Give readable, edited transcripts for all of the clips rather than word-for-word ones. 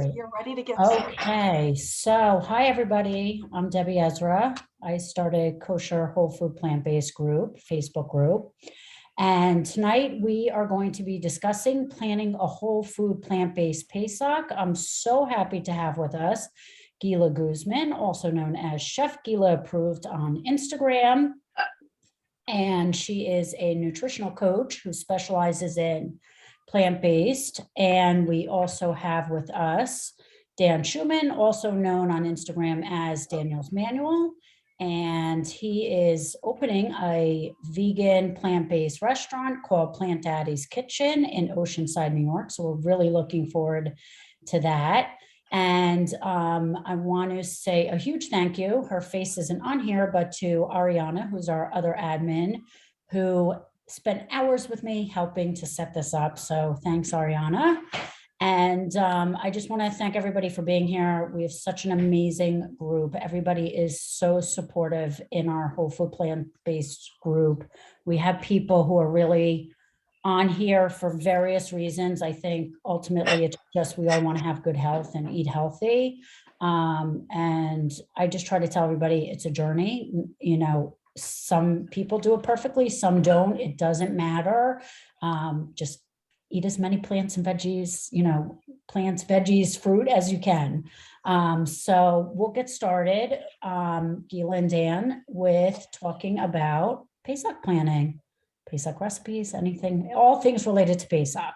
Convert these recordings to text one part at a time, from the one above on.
You're ready to get started. Okay, so hi everybody. I'm Debbie Ezra. I started Kosher Whole Food Plant-Based Group, Facebook group. And tonight we are going to be discussing planning a whole food plant-based Pesach. I'm so happy to have with us Gila Guzman, also known as Chef Gila Approved on Instagram. And she is a nutritional coach who specializes in plant-based. And we also have with us Dan Shuman, also known on Instagram as Daniel's Manual. And he is opening a vegan plant-based restaurant called Plant Daddy's Kitchen in Oceanside, New York. So we're really looking forward to that. And I want to say a huge thank you. Her face isn't on here, but to Ariana, who's our other admin, who spent hours with me helping to set this up. So thanks, Ariana. And I just want to thank everybody for being here. We have such an amazing group. Everybody is so supportive in our whole food plant-based group. We have people who are really on here for various reasons. I think ultimately it's just we all want to have good health and eat healthy. And I just try to tell everybody it's a journey. You know, some people do it perfectly, some don't. It doesn't matter. Just eat as many plants and veggies, you know, plants, veggies, fruit as you can. So we'll get started, Gila and Dan, with talking about Pesach planning. Pesach recipes, anything, all things related to Pesach.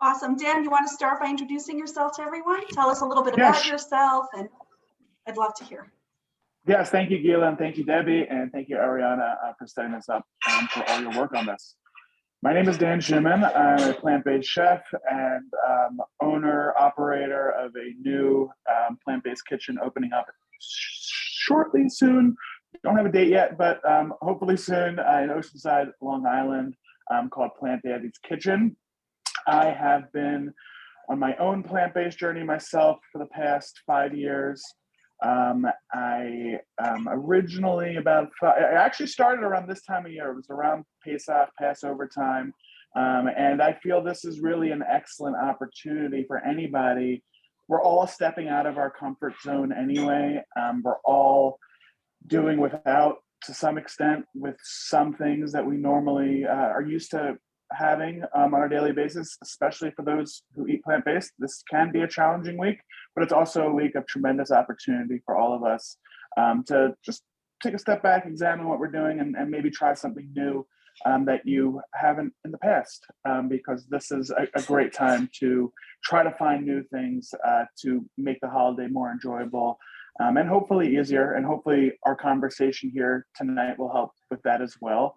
Awesome. Dan, you want to start by introducing yourself to everyone? Tell us a little bit about yourself, and I'd love to hear. Yes, thank you, Gila, and thank you, Debbie, and thank you, Ariana, for setting this up and for all your work on this. My name is Dan Shuman. I'm a plant-based chef and owner, operator of a new plant-based kitchen opening up shortly soon. Don't have a date yet, but hopefully soon in Oceanside, Long Island, called Plant Daddy's Kitchen. I have been on my own plant-based journey myself for the past 5 years. I originally I actually started around this time of year. It was around Pesach, Passover time. And I feel this is really an excellent opportunity for anybody. We're all stepping out of our comfort zone anyway. We're all doing without, to some extent, with some things that we normally are used to having on a daily basis, especially for those who eat plant-based. This can be a challenging week, but it's also a week of tremendous opportunity for all of us to just take a step back, examine what we're doing, and maybe try something new that you haven't in the past, because this is a great time to try to find new things to make the holiday more enjoyable and hopefully easier. And hopefully our conversation here tonight will help with that as well.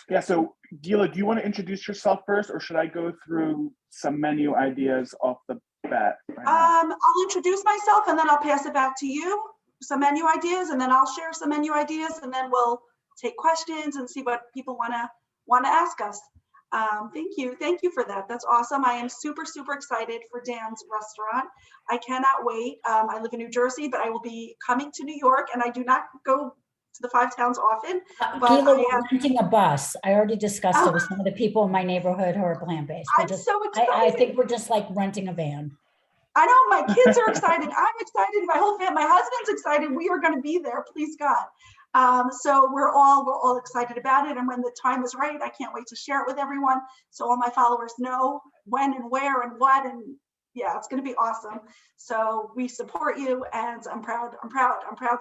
Yeah, so Gila, do you want to introduce yourself first, or should I go through some menu ideas off the bat? I'll introduce myself and then I'll pass it back to you, some menu ideas, and then I'll share some menu ideas, and then we'll take questions and see what people want to ask us. Thank you for that. That's awesome. I am super excited for Dan's restaurant. I cannot wait. I live in New Jersey, but I will be coming to New York, and I do not go to the 5 towns often. But Gila, we're renting a bus. I already discussed it with some of the people in my neighborhood who are plant-based. I'm so excited. I think we're just like renting a van. I know, my kids are excited. I'm excited. My whole family, my husband's excited. We are going to be there, please God. So we're all excited about it. And when the time is right, I can't wait to share it with everyone, so all my followers know when and where and what. And yeah, it's going to be awesome. So we support you, and I'm proud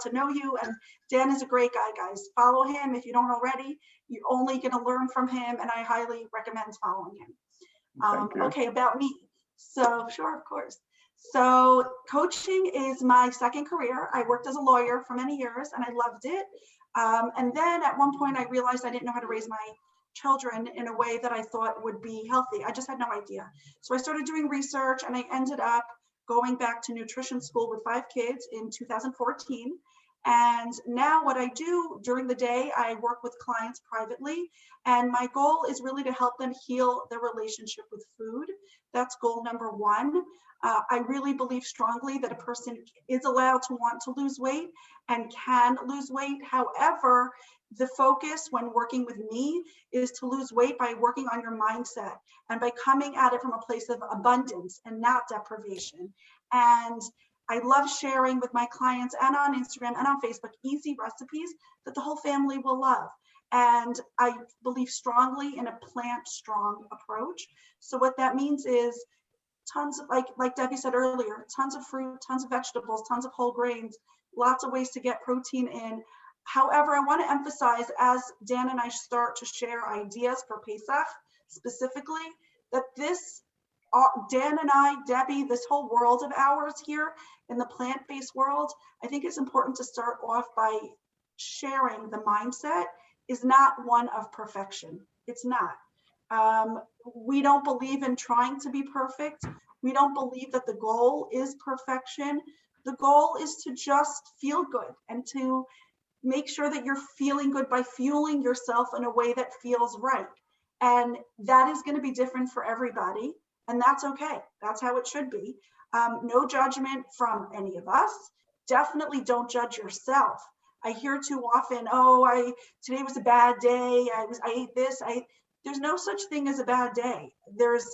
to know you. And Dan is a great guy, guys. Follow him if you don't already. You're only going to learn from him, and I highly recommend following him. Okay, about me. So sure, of course. So coaching is my second career. I worked as a lawyer for many years, and I loved it. And then at one point I realized I didn't know how to raise my children in a way that I thought would be healthy. I just had no idea. So I started doing research, and I ended up going back to nutrition school with 5 kids in 2014. And now what I do during the day, I work with clients privately, and my goal is really to help them heal their relationship with food. That's goal number one. I really believe strongly that a person is allowed to want to lose weight and can lose weight. However, the focus when working with me is to lose weight by working on your mindset and by coming at it from a place of abundance and not deprivation. And I love sharing with my clients and on Instagram and on Facebook easy recipes that the whole family will love. And I believe strongly in a plant strong approach. So what that means is tons of, like Debbie said earlier, tons of fruit, tons of vegetables, tons of whole grains, lots of ways to get protein in. However, I want to emphasize, as Dan and I start to share ideas for Pesach specifically, that this, Dan and I, Debbie, this whole world of ours here in the plant-based world, I think it's important to start off by sharing the mindset is not one of perfection. It's not. We don't believe in trying to be perfect. We don't believe that the goal is perfection. The goal is to just feel good and to make sure that you're feeling good by fueling yourself in a way that feels right. And that is going to be different for everybody. And that's okay. That's how it should be. No judgment from any of us. Definitely don't judge yourself. I hear too often, oh, today was a bad day. I ate this. There's no such thing as a bad day. There's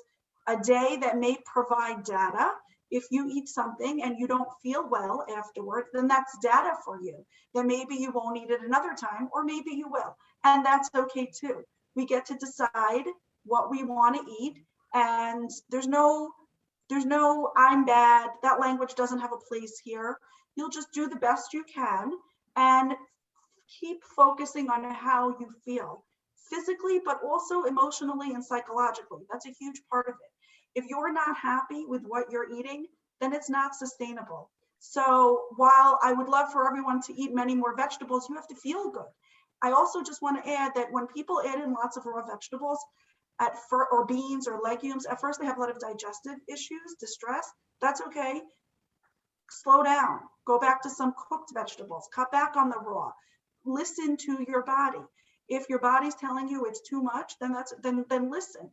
a day that may provide data. If you eat something and you don't feel well afterwards, then that's data for you. Then maybe you won't eat it another time, or maybe you will. And that's okay too. We get to decide what we want to eat. And there's no I'm bad. That language doesn't have a place here. You'll just do the best you can and keep focusing on how you feel physically, but also emotionally and psychologically. That's a huge part of it. If you're not happy with what you're eating, then it's not sustainable. So while I would love for everyone to eat many more vegetables, you have to feel good. I also just want to add that when people add in lots of raw vegetables or beans or legumes, at first they have a lot of digestive issues, distress. That's okay. Slow down. Go back to some cooked vegetables. Cut back on the raw. Listen to your body. If your body's telling you it's too much, then listen.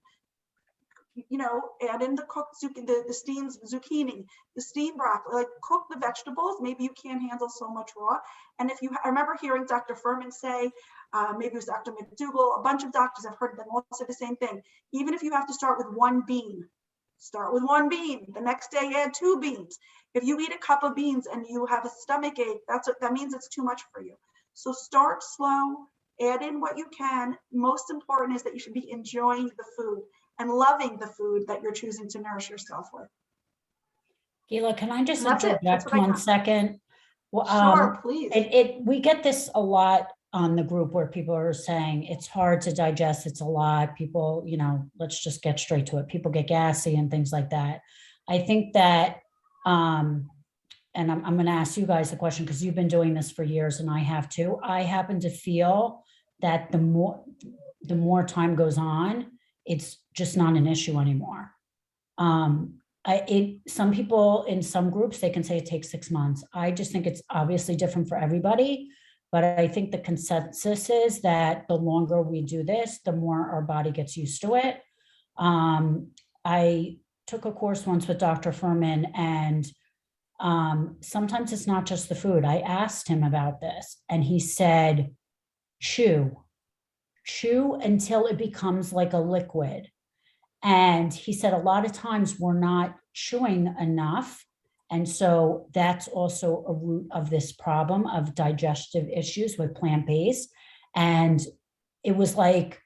You know, add in the cooked the steamed zucchini, the steamed broccoli, like cook the vegetables. Maybe you can't handle so much raw. And I remember hearing Dr. Furman say, maybe it was Dr. McDougall, a bunch of doctors, I've heard them all say the same thing. Even if you have to start with one bean, start with one bean. The next day, add 2 beans. If you eat a cup of beans and you have a stomach ache, that means it's too much for you. So start slow, add in what you can. Most important is that you should be enjoying the food and loving the food that you're choosing to nourish yourself with. Gila, can I just That's interject 1 second? Well, sure, please. We get this a lot on the group where people are saying it's hard to digest, it's a lot. People, you know, let's just get straight to it. People get gassy and things like that. I think that, and I'm going to ask you guys the question because you've been doing this for years and I have too. I happen to feel that the more time goes on, it's just not an issue anymore. Some people in some groups, they can say it takes 6 months. I just think it's obviously different for everybody, but I think the consensus is that the longer we do this, the more our body gets used to it. I took a course once with Dr. Furman, and sometimes it's not just the food. I asked him about this and he said, chew until it becomes like a liquid. And he said a lot of times we're not chewing enough. And so that's also a root of this problem of digestive issues with plant-based. And it was like,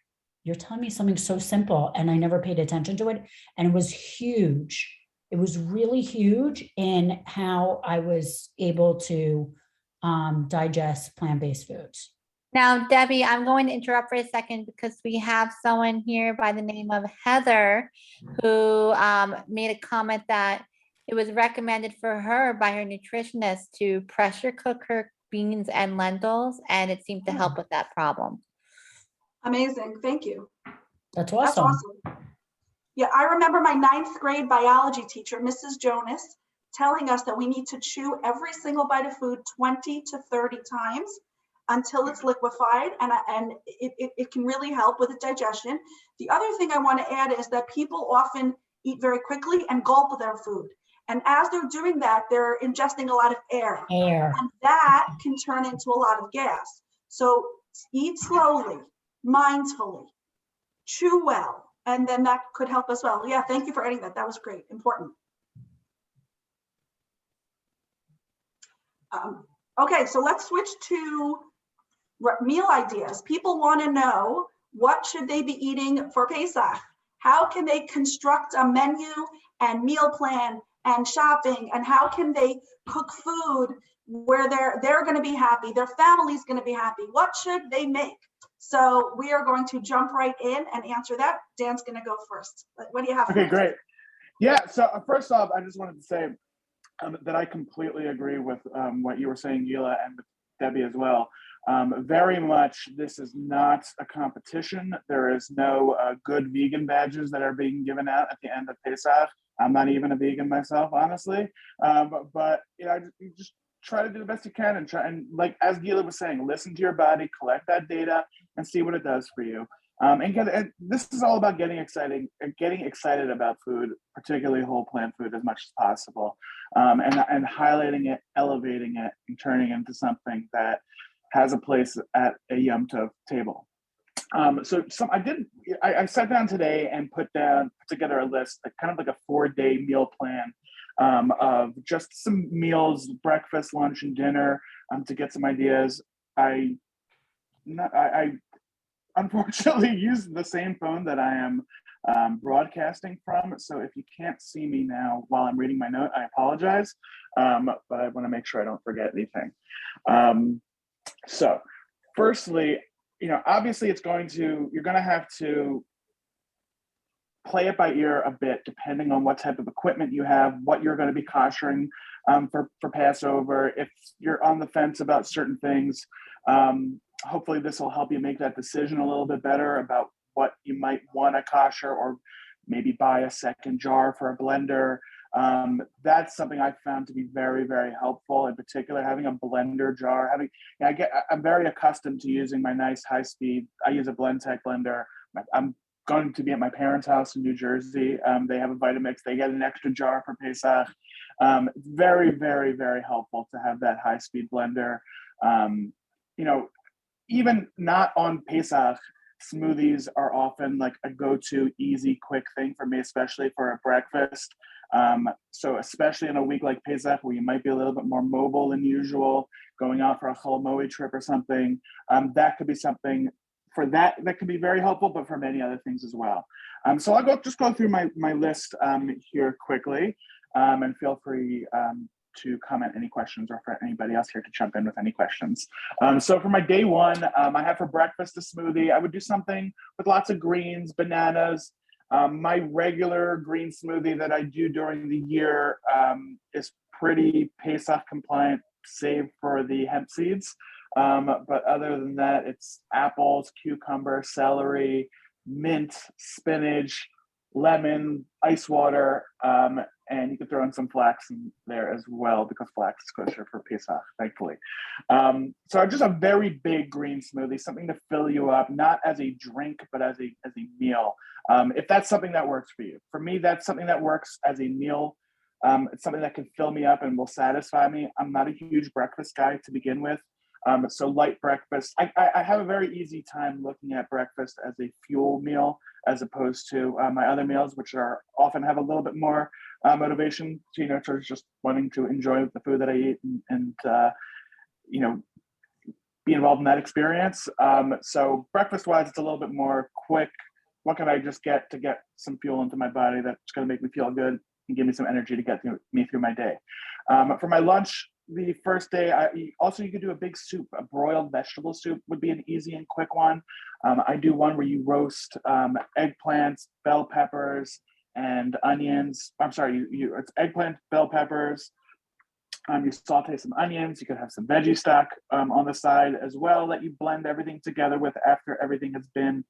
you're telling me something so simple and I never paid attention to it. And it was huge. It was really huge in how I was able to digest plant-based foods. Now, Debbie, I'm going to interrupt for a second because we have someone here by the name of Heather who made a comment that it was recommended for her by her nutritionist to pressure cook her beans and lentils, and it seemed to help with that problem. Amazing. Thank you. That's awesome. That's awesome. Yeah, I remember my 9th grade biology teacher, Mrs. Jonas. telling us that we need to chew every single bite of food 20 to 30 times until it's liquefied, and it can really help with the digestion. The other thing I want to add is that people often eat very quickly and gulp their food. And as they're doing that, they're ingesting a lot of air. And that can turn into a lot of gas. So eat slowly, mindfully, chew well, and then that could help as well. Yeah, thank you for adding that. That was great, important. Okay, so let's switch to meal ideas. People want to know, what should they be eating for Pesach? How can they construct a menu and meal plan and shopping, and how can they cook food where they're going to be happy, their family's going to be happy? What should they make? So we are going to jump right in and answer that. Dan's going to go first. What do you have? Okay, great. Yeah, so first off, I just wanted to say that I completely agree with what you were saying, Gila, and with Debbie as well. Very much, this is not a competition. There is no good vegan badges that are being given out at the end of Pesach. I'm not even a vegan myself, honestly. But you know, you just try to do the best you can, and try, and like as Gila was saying, listen to your body, collect that data, and see what it does for you. And this is all about getting excited about food, particularly whole plant food, as much as possible, and highlighting it, elevating it, and turning it into something that has a place at a Yom Tov table. I sat down today and put together a list, kind of like a 4-day meal plan of just some meals, breakfast, lunch, and dinner, to get some ideas. I unfortunately use the same phone that I am broadcasting from. So if you can't see me now while I'm reading my note, I apologize. But I want to make sure I don't forget anything. So firstly, you know, obviously you're going to have to play it by ear a bit, depending on what type of equipment you have, what you're going to be koshering for Passover. If you're on the fence about certain things, hopefully this will help you make that decision a little bit better about what you might want to kosher, or maybe buy a second jar for a blender. That's something I found to be very, very helpful. In particular, having a blender jar. I'm very accustomed to using my nice high speed. I use a Blendtec blender. I'm going to be at my parents' house in New Jersey. They have a Vitamix. They get an extra jar for Pesach. Very, very, very helpful to have that high speed blender. You know, even not on Pesach, smoothies are often like a go-to easy, quick thing for me, especially for a breakfast. So especially in a week like Pesach, where you might be a little bit more mobile than usual, going out for a Chol Moed trip or something, that could be something for that could be very helpful, but for many other things as well. So I'll go through my list here quickly, and feel free to comment any questions, or for anybody else here to jump in with any questions. So for my day one, I have for breakfast a smoothie. I would do something with lots of greens, bananas. My regular green smoothie that I do during the year is pretty Pesach compliant, save for the hemp seeds. But other than that, it's apples, cucumber, celery, mint, spinach, lemon, ice water, and you can throw in some flax in there as well, because flax is kosher for Pesach, thankfully. So just a very big green smoothie, something to fill you up, not as a drink, but as a meal. If that's something that works for you. For me, that's something that works as a meal. It's something that can fill me up and will satisfy me. I'm not a huge breakfast guy to begin with. So light breakfast. I have a very easy time looking at breakfast as a fuel meal, as opposed to my other meals, which often have a little bit more motivation to, towards just wanting to enjoy the food that I eat and be involved in that experience. So breakfast wise, it's a little bit more quick. What can I just get to get some fuel into my body that's going to make me feel good and give me some energy to get me through my day? For my lunch, the first day, you could do a big soup. A broiled vegetable soup would be an easy and quick one. I do one where you roast eggplants, bell peppers, and onions. I'm sorry, it's eggplant, bell peppers. You saute some onions. You could have some veggie stock on the side as well that you blend everything together with after everything has been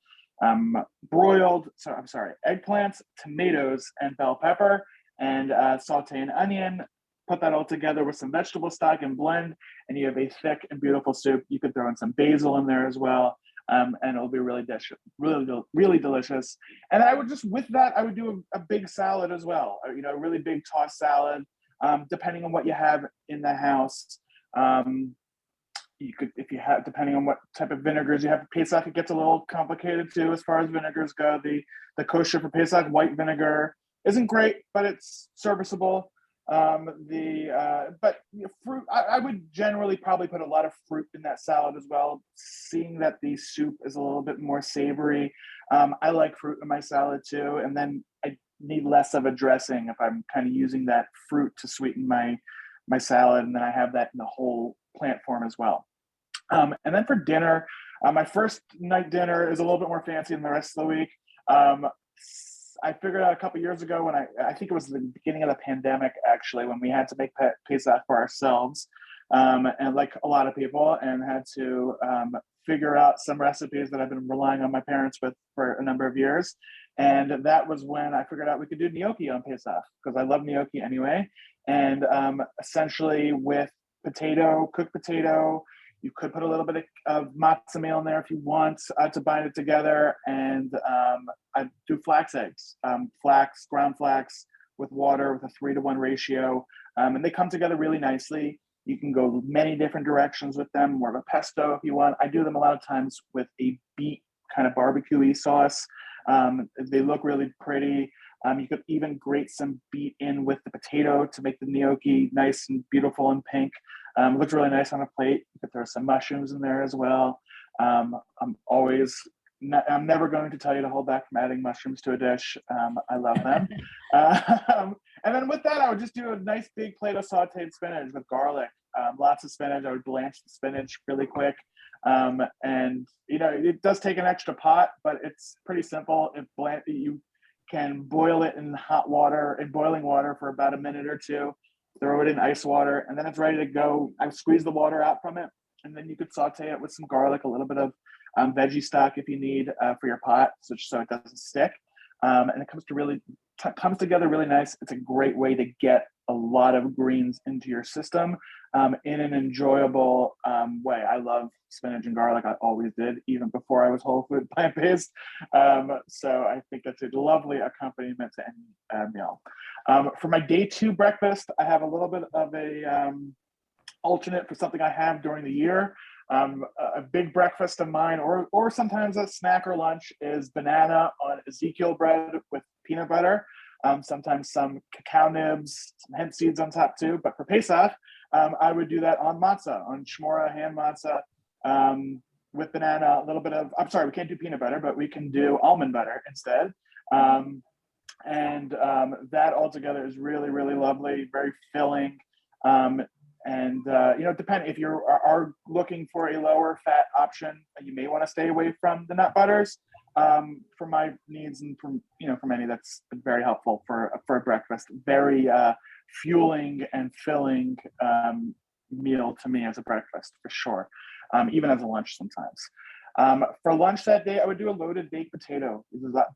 broiled. So I'm sorry, eggplants, tomatoes, and bell pepper, and saute an onion. put that all together with some vegetable stock and blend, and you have a thick and beautiful soup. You could throw in some basil in there as well, and it'll be really delicious. And I would just, with that, I would do a big salad as well. You know, a really big tossed salad, depending on what you have in the house. You could, if you have, depending on what type of vinegars you have for Pesach, it gets a little complicated too as far as vinegars go. The kosher for Pesach white vinegar isn't great, but it's serviceable. But fruit, I would generally probably put a lot of fruit in that salad as well, seeing that the soup is a little bit more savory. I like fruit in my salad too, and then I need less of a dressing if I'm kind of using that fruit to sweeten my salad, and then I have that in the whole plant form as well. And then for dinner, my first night dinner is a little bit more fancy than the rest of the week. I figured out a couple years ago when I think it was the beginning of the pandemic, actually, when we had to make Pesach for ourselves, and like a lot of people, and had to figure out some recipes that I've been relying on my parents with for a number of years. And that was when I figured out we could do gnocchi on Pesach, because I love gnocchi anyway. And essentially with cooked potato, you could put a little bit of matzah meal in there if you want to bind it together. And I do flax eggs, ground flax with water with a 3-to-1 ratio. And they come together really nicely. You can go many different directions with them, more of a pesto if you want. I do them a lot of times with a beet kind of barbecue-y sauce. They look really pretty. You could even grate some beet in with the potato to make the gnocchi nice and beautiful and pink. It looks really nice on a plate. You could throw some mushrooms in there as well. I'm never going to tell you to hold back from adding mushrooms to a dish. I love them. And then with that, I would just do a nice big plate of sauteed spinach with garlic. Lots of spinach. I would blanch the spinach really quick. And you know, it does take an extra pot, but it's pretty simple. You can boil it in boiling water for about a minute or two, throw it in ice water, and then it's ready to go. I squeeze the water out from it, and then you could saute it with some garlic, a little bit of veggie stock if you need for your pot, so it doesn't stick. And it comes together really nice. It's a great way to get a lot of greens into your system in an enjoyable way. I love spinach and garlic. I always did, even before I was whole food plant-based. So I think that's a lovely accompaniment to any meal. For my day 2 breakfast, I have a little bit of a alternate for something I have during the year. A big breakfast of mine, or sometimes a snack or lunch, is banana on Ezekiel bread with peanut butter. Sometimes some cacao nibs, some hemp seeds on top too. But for Pesach, I would do that on matzah, on shmora hand matzah, with banana, a little bit of, I'm sorry, we can't do peanut butter, but we can do almond butter instead. That all together is really, really lovely, very filling. You know, if you are looking for a lower fat option, you may want to stay away from the nut butters. For my needs and from many, that's very helpful for a breakfast. Very fueling and filling meal to me as a breakfast for sure. Even as a lunch sometimes. For lunch that day, I would do a loaded baked potato.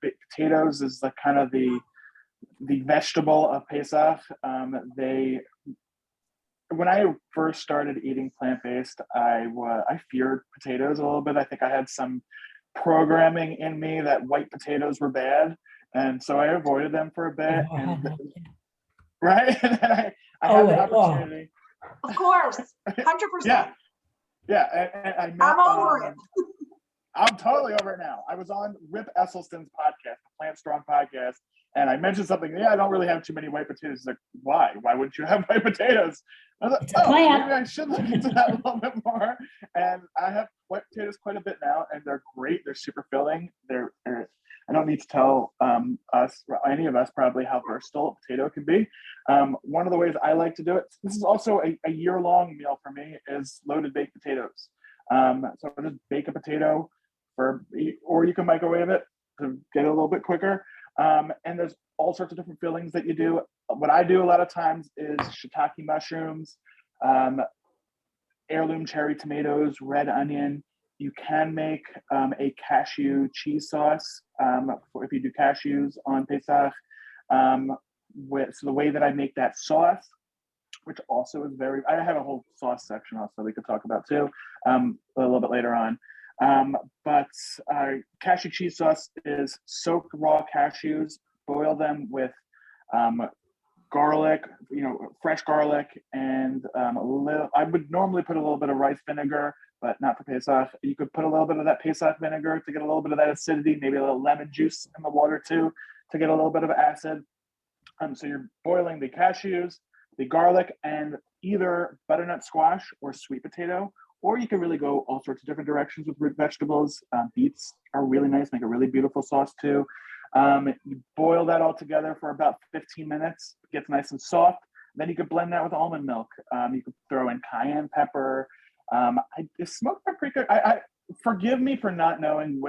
Baked potatoes is like kind of the vegetable of Pesach. When I first started eating plant-based, I feared potatoes a little bit. I think I had some programming in me that white potatoes were bad, and so I avoided them for a bit. Right? And then I had the opportunity. Of course, 100%. Yeah. And I met, I'm over it. I'm totally over it now. I was on Rip Esselstyn's podcast, the Plant Strong podcast, and I mentioned something. I don't really have too many white potatoes. He's like, why? Why wouldn't you have white potatoes? I was like, maybe I should look into that a little bit more. And I have white potatoes quite a bit now, and they're great. They're super filling. I don't need to tell any of us probably how versatile a potato can be. One of the ways I like to do it, this is also a year-long meal for me, is loaded baked potatoes. So I just bake a potato or you can microwave it to get it a little bit quicker. And there's all sorts of different fillings that you do. What I do a lot of times is shiitake mushrooms, heirloom cherry tomatoes, red onion. You can make a cashew cheese sauce if you do cashews on Pesach. So the way that I make that sauce, which also is I have a whole sauce section also we could talk about too, a little bit later on. But cashew cheese sauce is soak raw cashews, boil them with garlic, fresh garlic, and I would normally put a little bit of rice vinegar, but not for Pesach. You could put a little bit of that Pesach vinegar to get a little bit of that acidity, maybe a little lemon juice in the water too, to get a little bit of acid. So you're boiling the cashews, the garlic, and either butternut squash or sweet potato, or you can really go all sorts of different directions with root vegetables. Beets are really nice, make a really beautiful sauce too. You boil that all together for about 15 minutes, it gets nice and soft. Then you could blend that with almond milk. You could throw in cayenne pepper. Smoked paprika, forgive me for not knowing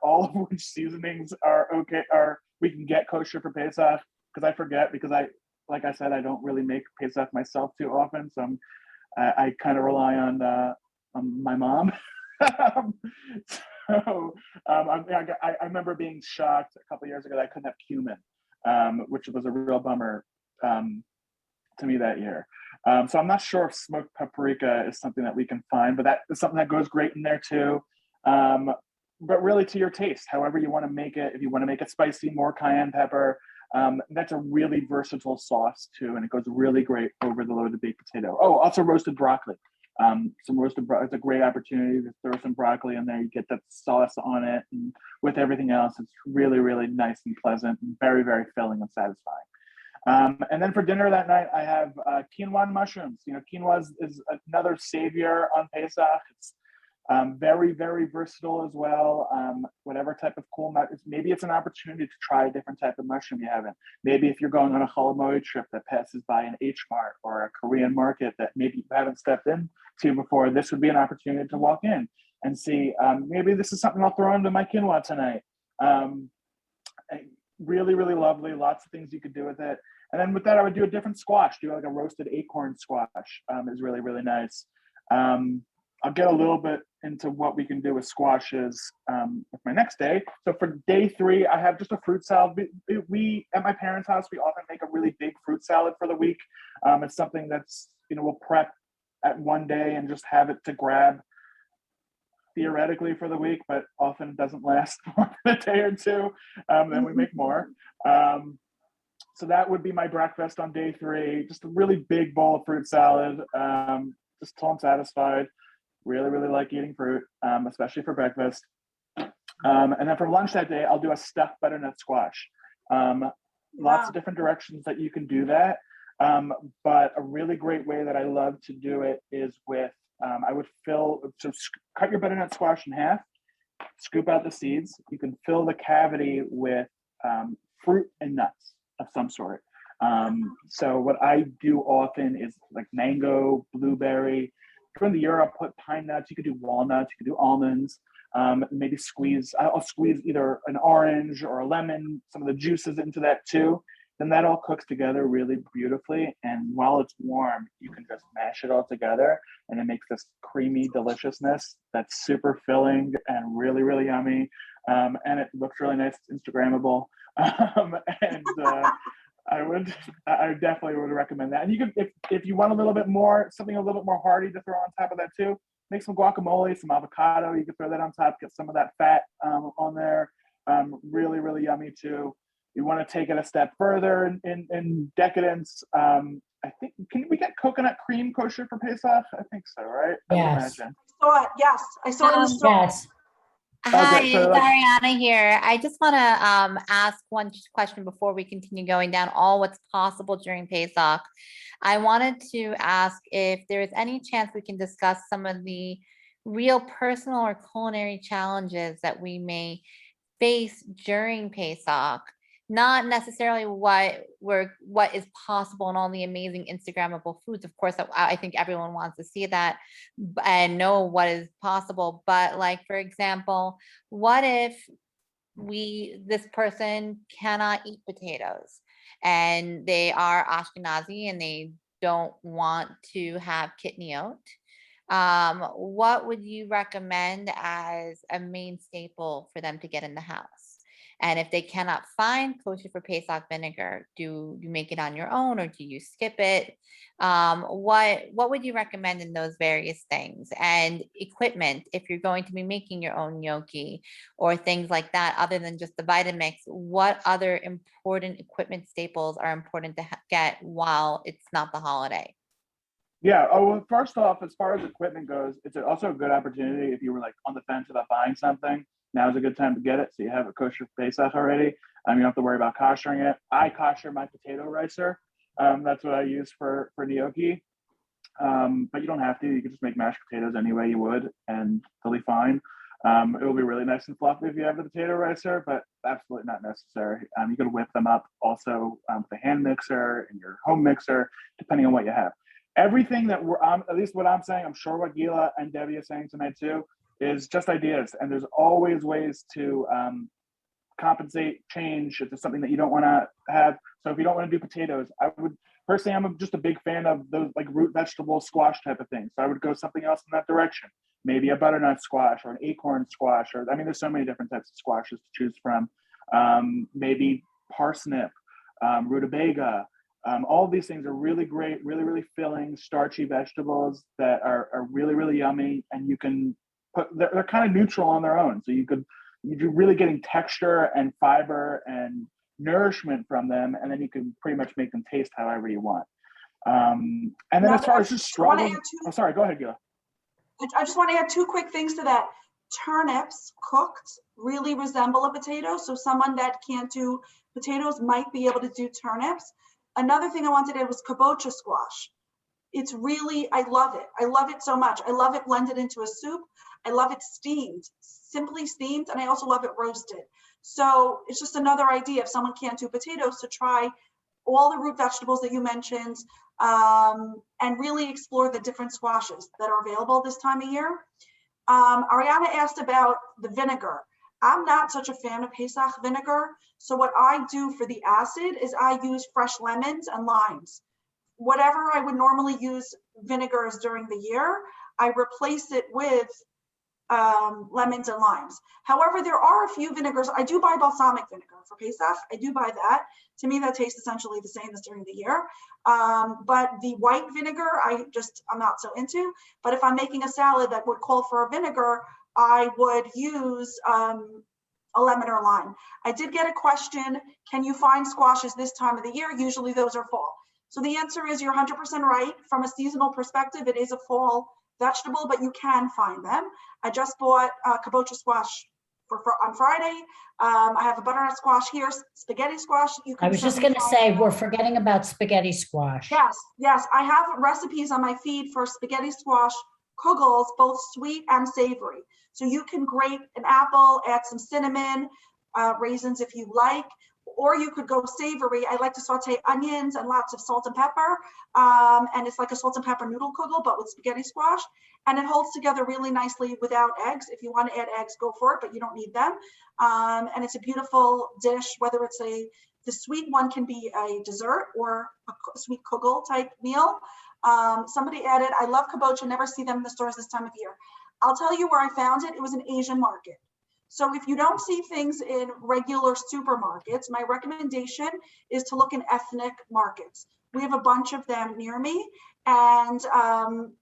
all of which seasonings are okay, or we can get kosher for Pesach, because I forget, because like I said, I don't really make Pesach myself too often, so I kind of rely on my mom. I remember being shocked a couple of years ago that I couldn't have cumin, which was a real bummer to me that year. So I'm not sure if smoked paprika is something that we can find, but that is something that goes great in there too. But really to your taste, however you want to make it. If you want to make it spicy, more cayenne pepper. That's a really versatile sauce too, and it goes really great over the loaded baked potato. Oh, also roasted broccoli. Some roasted broccoli. It's a great opportunity to throw some broccoli in there. You get that sauce on it, and with everything else, it's really, really nice and pleasant, and very, very filling and satisfying. And then for dinner that night, I have quinoa and mushrooms. Quinoa is another savior on Pesach. It's very, very versatile as well. Whatever type of cool nut, maybe it's an opportunity to try a different type of mushroom you haven't. Maybe if you're going on a Cholamoid trip that passes by an H-Mart or a Korean market that maybe you haven't stepped into before, this would be an opportunity to walk in and see, maybe this is something I'll throw into my quinoa tonight. Really, really lovely. Lots of things you could do with it. And then with that, I would do a different squash. Do like a roasted acorn squash is really, really nice. I'll get a little bit into what we can do with squashes with my next day. So for day 3, I have just a fruit salad. We at my parents' house, we often make a really big fruit salad for the week. It's something that's, we'll prep at one day and just have it to grab theoretically for the week, but often doesn't last more than a day or two. Then we make more. So that would be my breakfast on day 3. Just a really big bowl of fruit salad, just till I'm satisfied. Really, really like eating fruit, especially for breakfast. And then for lunch that day, I'll do a stuffed butternut squash. Lots of different directions that you can do that. But a really great way that I love to do it is with, I would cut your butternut squash in half, scoop out the seeds. You can fill the cavity with fruit and nuts of some sort. So what I do often is like mango, blueberry. From the year, I'll put pine nuts. You could do walnuts. You could do almonds. Maybe I'll squeeze either an orange or a lemon, some of the juices into that too. Then that all cooks together really beautifully. And while it's warm, you can just mash it all together, and it makes this creamy deliciousness that's super filling and really, really yummy. And it looks really nice. It's Instagrammable. I definitely would recommend that. And you can, if you want something a little bit more hearty to throw on top of that too, make some guacamole, some avocado. You can throw that on top, get some of that fat on there. Really, really yummy too. You want to take it a step further in decadence. I think, can we get coconut cream kosher for Pesach? I think so, right? Yes. I saw it. Yes, I saw it in the store. Yes. Hi, Okay, so it's Ariana here. I just want to ask one question before we continue going down all what's possible during Pesach. I wanted to ask if there is any chance we can discuss some of the real personal or culinary challenges that we may face during Pesach. Not necessarily what is possible and all the amazing Instagrammable foods. Of course, I think everyone wants to see that and know what is possible. But like, for example, what if this person cannot eat potatoes and they are Ashkenazi and they don't want to have kitniot? What would you recommend as a main staple for them to get in the house? And if they cannot find kosher for Pesach vinegar, do you make it on your own or do you skip it? What would you recommend in those various things? And equipment, if you're going to be making your own gnocchi or things like that, other than just the Vitamix, what other important equipment staples are important to get while it's not the holiday? Yeah. Oh, well, first off, as far as equipment goes, it's also a good opportunity if you were like on the fence about buying something. Now's a good time to get it. So you have a kosher Pesach already. You don't have to worry about koshering it. I kosher my potato ricer. That's what I use for gnocchi. But you don't have to. You can just make mashed potatoes any way you would, and totally fine. It will be really nice and fluffy if you have the potato ricer, but absolutely not necessary. You can whip them up also with a hand mixer and your home mixer, depending on what you have. Everything that we're at least what I'm saying, I'm sure what Gila and Debbie are saying tonight too, is just ideas. And there's always ways to compensate, change if there's something that you don't want to have. So if you don't want to do potatoes, I would personally, I'm just a big fan of those like root vegetable squash type of things. So I would go something else in that direction. Maybe a butternut squash or an acorn squash, or I mean, there's so many different types of squashes to choose from. Maybe parsnip, rutabaga. All of these things are really great, really, really filling, starchy vegetables that are really, really yummy. And you can put, they're kind of neutral on their own. So you're really getting texture and fiber and nourishment from them. And then you can pretty much make them taste however you want. And then as far as just struggling, oh, sorry, go ahead, Gila. I just want to add two quick things to that. Turnips cooked really resemble a potato. So someone that can't do potatoes might be able to do turnips. Another thing I wanted to add was kabocha squash. It's really, I love it. I love it so much. I love it blended into a soup. I love it steamed, simply steamed, and I also love it roasted. So it's just another idea if someone can't do potatoes to try all the root vegetables that you mentioned and really explore the different squashes that are available this time of year. Ariana asked about the vinegar. I'm not such a fan of Pesach vinegar. So what I do for the acid is I use fresh lemons and limes. Whatever I would normally use vinegars during the year, I replace it with lemons and limes. However, there are a few vinegars. I do buy balsamic vinegar for Pesach. I do buy that. To me, that tastes essentially the same as during the year. But the white vinegar, I'm not so into. But if I'm making a salad that would call for a vinegar, I would use a lemon or lime. I did get a question, can you find squashes this time of the year? Usually those are fall. So the answer is you're 100% right. From a seasonal perspective, it is a fall vegetable, but you can find them. I just bought kabocha squash on Friday. I have a butternut squash here, spaghetti squash. I was just going to say, we're forgetting about spaghetti squash. Yes. I have recipes on my feed for spaghetti squash kugels, both sweet and savory. So you can grate an apple, add some cinnamon, raisins if you like, or you could go savory. I like to saute onions and lots of salt and pepper. And it's like a salt and pepper noodle kugel, but with spaghetti squash. And it holds together really nicely without eggs. If you want to add eggs, go for it, but you don't need them. And it's a beautiful dish, whether it's the sweet one can be a dessert or a sweet kugel type meal. Somebody added, I love kabocha, never see them in the stores this time of year. I'll tell you where I found it. It was an Asian market. So if you don't see things in regular supermarkets, my recommendation is to look in ethnic markets. We have a bunch of them near me, and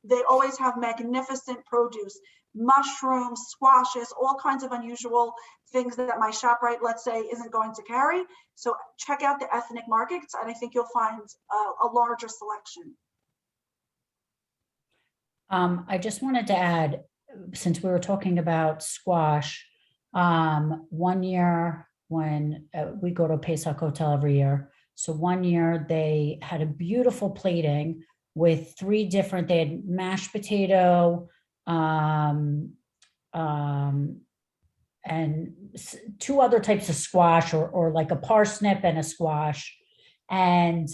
they always have magnificent produce, mushrooms, squashes, all kinds of unusual things that my ShopRite, let's say, isn't going to carry. So check out the ethnic markets, and I think you'll find a larger selection. I just wanted to add, since we were talking about squash, one year when we go to a Pesach hotel every year. So one year they had a beautiful plating with they had mashed potato, and two other types of squash or like a parsnip and a squash. And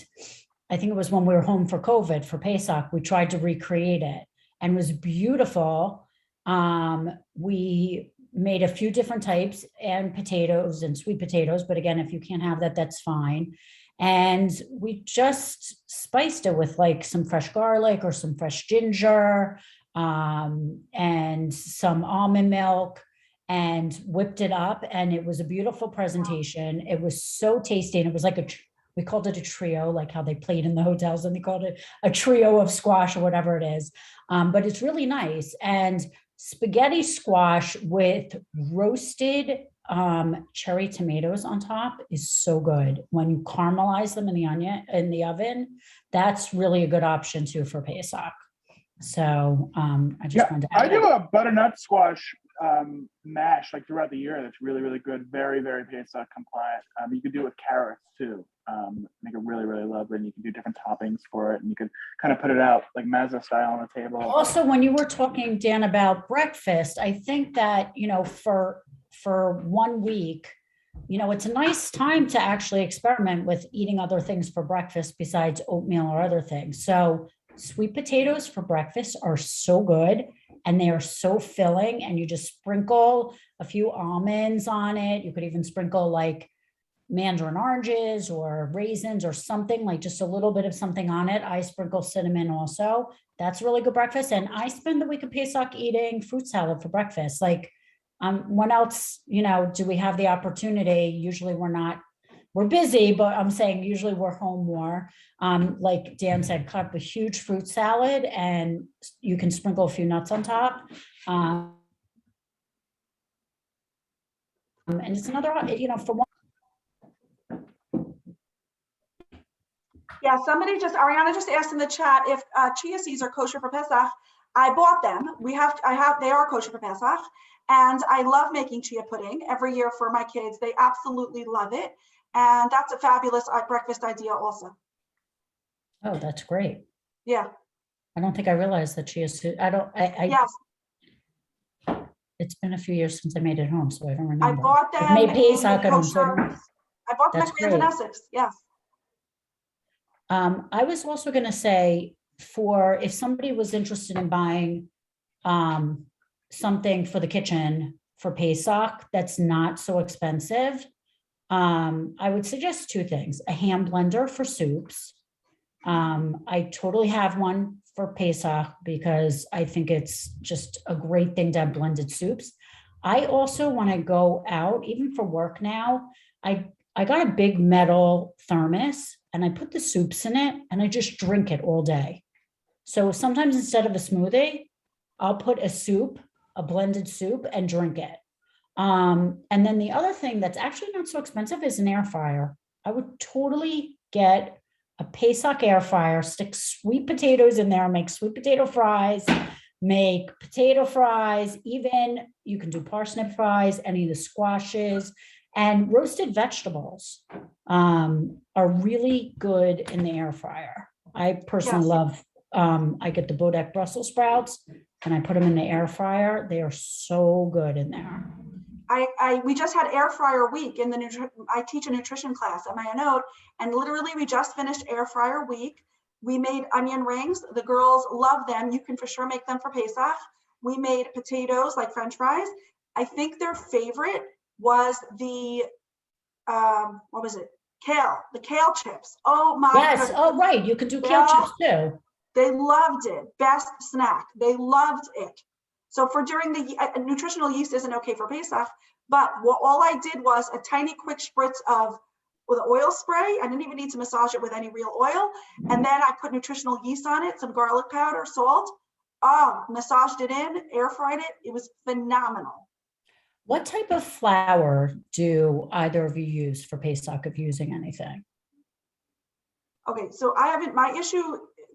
I think it was when we were home for COVID for Pesach, we tried to recreate it and it was beautiful. We made a few different types and potatoes and sweet potatoes, but again, if you can't have that, that's fine. And we just spiced it with like some fresh garlic or some fresh ginger, and some almond milk. and whipped it up, and it was a beautiful presentation. It was so tasty, and it was like we called it a trio, like how they played in the hotels, and they called it a trio of squash or whatever it is. But it's really nice. And spaghetti squash with roasted cherry tomatoes on top is so good. When you caramelize them in the oven, that's really a good option too for Pesach. So I just wanted to add I do that. a butternut squash mash like throughout the year. That's really, really good. Very, very Pesach compliant. You could do it with carrots too. Make it really, really lovely. And you can do different toppings for it. And you can kind of put it out like matzah style on the table. Also, when you were talking, Dan, about breakfast, I think that, for 1 week, it's a nice time to actually experiment with eating other things for breakfast besides oatmeal or other things. So sweet potatoes for breakfast are so good, and they are so filling, and you just sprinkle a few almonds on it. You could even sprinkle like mandarin oranges or raisins or something, like just a little bit of something on it. I sprinkle cinnamon also. That's really good breakfast. And I spend the week of Pesach eating fruit salad for breakfast. Like, when else, do we have the opportunity? Usually we're busy, but I'm saying usually we're home more. Like Dan said, cut up a huge fruit salad, and you can sprinkle a few nuts on top. And it's another, for one. Yeah, Ariana just asked in the chat if chia seeds are kosher for Pesach. I bought them. They are kosher for Pesach. And I love making chia pudding every year for my kids. They absolutely love it. And that's a fabulous breakfast idea also. Oh, that's great. Yeah. I don't think I realized that chia seed. Yes. It's been a few years since I made it home, so I don't remember. I bought them. I made Pesach at home. I bought them at Grand and Essex. Yes. I was also going to say, if somebody was interested in buying something for the kitchen for Pesach that's not so expensive, I would suggest 2 things: a hand blender for soups. I totally have one for Pesach because I think it's just a great thing to have blended soups. I also want to go out, even for work now. I got a big metal thermos, and I put the soups in it, and I just drink it all day. So sometimes instead of a smoothie, I'll put a blended soup, and drink it. And then the other thing that's actually not so expensive is an air fryer. I would totally get a Pesach air fryer, stick sweet potatoes in there, make sweet potato fries, make potato fries, even you can do parsnip fries, any of the squashes, and roasted vegetables are really good in the air fryer. I personally love, I get the Bodek Brussels sprouts, and I put them in the air fryer. They are so good in there. We just had air fryer week in I teach a nutrition class at my note, and literally we just finished air fryer week. We made onion rings. The girls love them. You can for sure make them for Pesach. We made potatoes like French fries. I think their favorite was the what was it? Kale, the kale chips. Oh my goodness. Oh, right. You can do kale chips too. They loved it. Best snack. They loved it. So for during the nutritional yeast isn't okay for Pesach, but all I did was a tiny quick spritz with oil spray. I didn't even need to massage it with any real oil. And then I put nutritional yeast on it, some garlic powder, salt. Massaged it in, air fried it. It was phenomenal. What type of flour do either of you use for Pesach, if using anything? Okay, so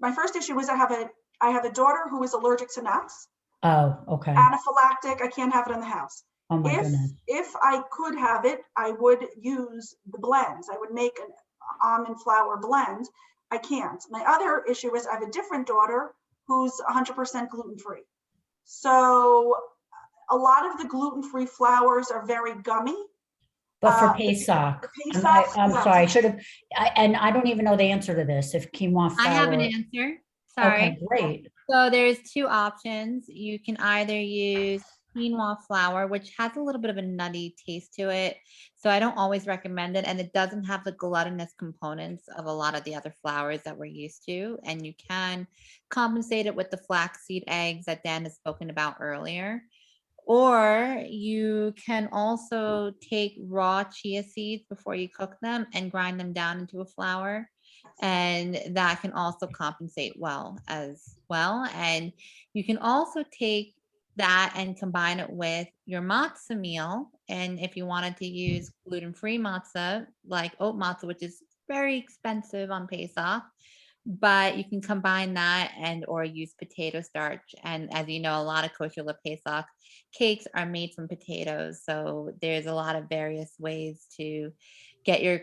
my first issue was I have a daughter who is allergic to nuts. Oh, okay. Anaphylactic, I can't have it in the house. Oh my goodness. If I could have it, I would use the blends. I would make an almond flour blend. I can't. My other issue is I have a different daughter who's 100% gluten-free. So a lot of the gluten-free flours are very gummy. But for Pesach, I'm sorry, I should have, and I don't even know the answer to this. If quinoa flour. I have an answer. Sorry. Okay, great. So there's 2 options. You can either use quinoa flour, which has a little bit of a nutty taste to it. So I don't always recommend it. And it doesn't have the gluttonous components of a lot of the other flours that we're used to. And you can compensate it with the flaxseed eggs that Dan has spoken about earlier. Or you can also take raw chia seeds before you cook them and grind them down into a flour. And that can also compensate well as well. And you can also take that and combine it with your matzah meal. And if you wanted to use gluten-free matzah, like oat matzah, which is very expensive on Pesach, but you can combine that and or use potato starch. And as you know, a lot of kosher Pesach cakes are made from potatoes. So there's a lot of various ways to get your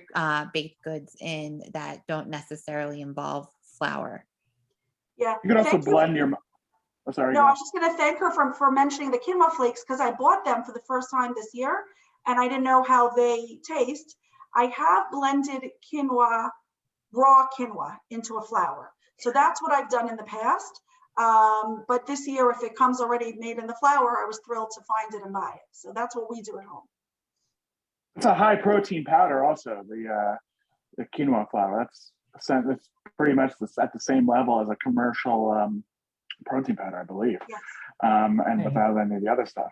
baked goods in that don't necessarily involve flour. Yeah. You can also Thank you. blend your. Oh, sorry. No, I was just going to thank her for mentioning the quinoa flakes, because I bought them for the first time this year and I didn't know how they taste. I have blended quinoa, raw quinoa, into a flour. So that's what I've done in the past. But this year, if it comes already made in the flour, I was thrilled to find it and buy it. So that's what we do at home. It's a high protein powder also, the quinoa flour. That's pretty much at the same level as a commercial protein powder, I believe. Yes. And without any of the other stuff.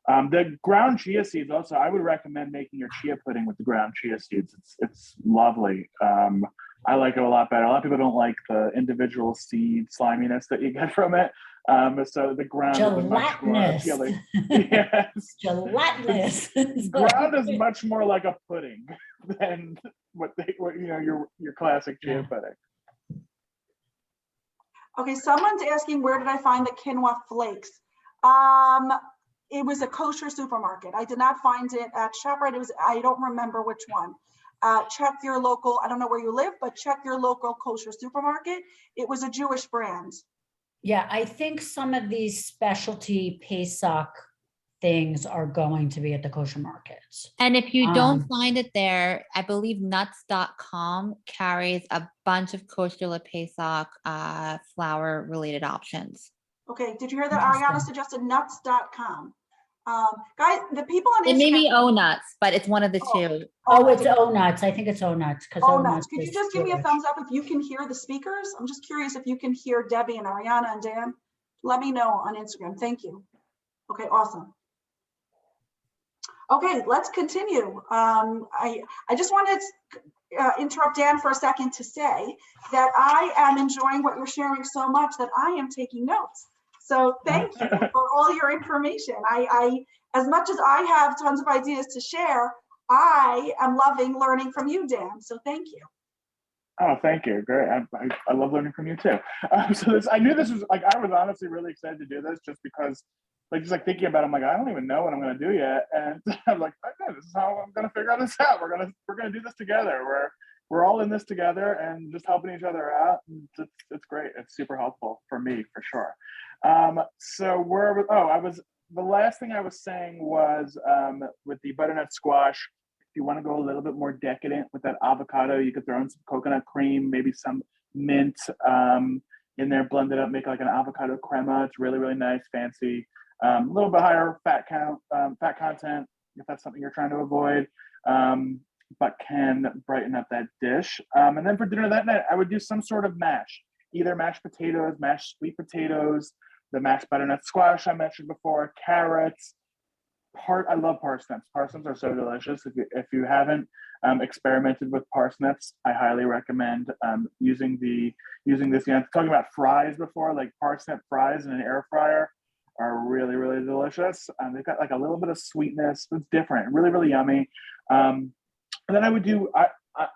The ground chia seeds also, I would recommend making your chia pudding with the ground chia seeds. It's lovely. I like it a lot better. A lot of people don't like the individual seed sliminess that you get from it. So the ground is much more appealing. Yes. Gelatinous. Ground is much more like a pudding than your classic chia pudding. Okay, someone's asking, where did I find the quinoa flakes? It was a kosher supermarket. I did not find it at ShopRite. I don't remember which one. Check your local, I don't know where you live, but check your local kosher supermarket. It was a Jewish brand. Yeah, I think some of these specialty Pesach things are going to be at the kosher markets. And if you don't find it there, I believe nuts.com carries a bunch of kosher Pesach flour related options. Okay, did you hear that? Ariana suggested nuts.com. Guys, the people on Instagram. It may be O-Nuts, but it's one of the two. Oh, it's O-Nuts. I think it's O-Nuts. O-Nuts. Could you just give me a thumbs up if you can hear the speakers? I'm just curious if you can hear Debbie and Ariana and Dan. Let me know on Instagram. Thank you. Okay, awesome. Okay, let's continue. I just wanted to interrupt Dan for a second to say that I am enjoying what you're sharing so much that I am taking notes. So thank you for all your information. I as much as I have tons of ideas to share, I am loving learning from you, Dan. So thank you. Oh, thank you. Great. I love learning from you too. I knew this was I was honestly really excited to do this just because just thinking about it, I'm like, I don't even know what I'm going to do yet. And I'm like, okay, this is how I'm going to figure this out. We're going to do this together. We're all in this together and just helping each other out. It's great. It's super helpful for me, for sure. The last thing I was saying was with the butternut squash, if you want to go a little bit more decadent with that avocado, you could throw in some coconut cream, maybe some mint in there, blend it up, make like an avocado crema. It's really, really nice, fancy. A little bit higher fat content, if that's something you're trying to avoid, but can brighten up that dish. And then for dinner that night, I would do some sort of mash, either mashed potatoes, mashed sweet potatoes, the mashed butternut squash I mentioned before, carrots. I love parsnips. Parsnips are so delicious. If you haven't experimented with parsnips, I highly recommend using this. Talking about fries before, like parsnip fries in an air fryer are really, really delicious. They've got like a little bit of sweetness. It's different, really, really yummy. And then I would do,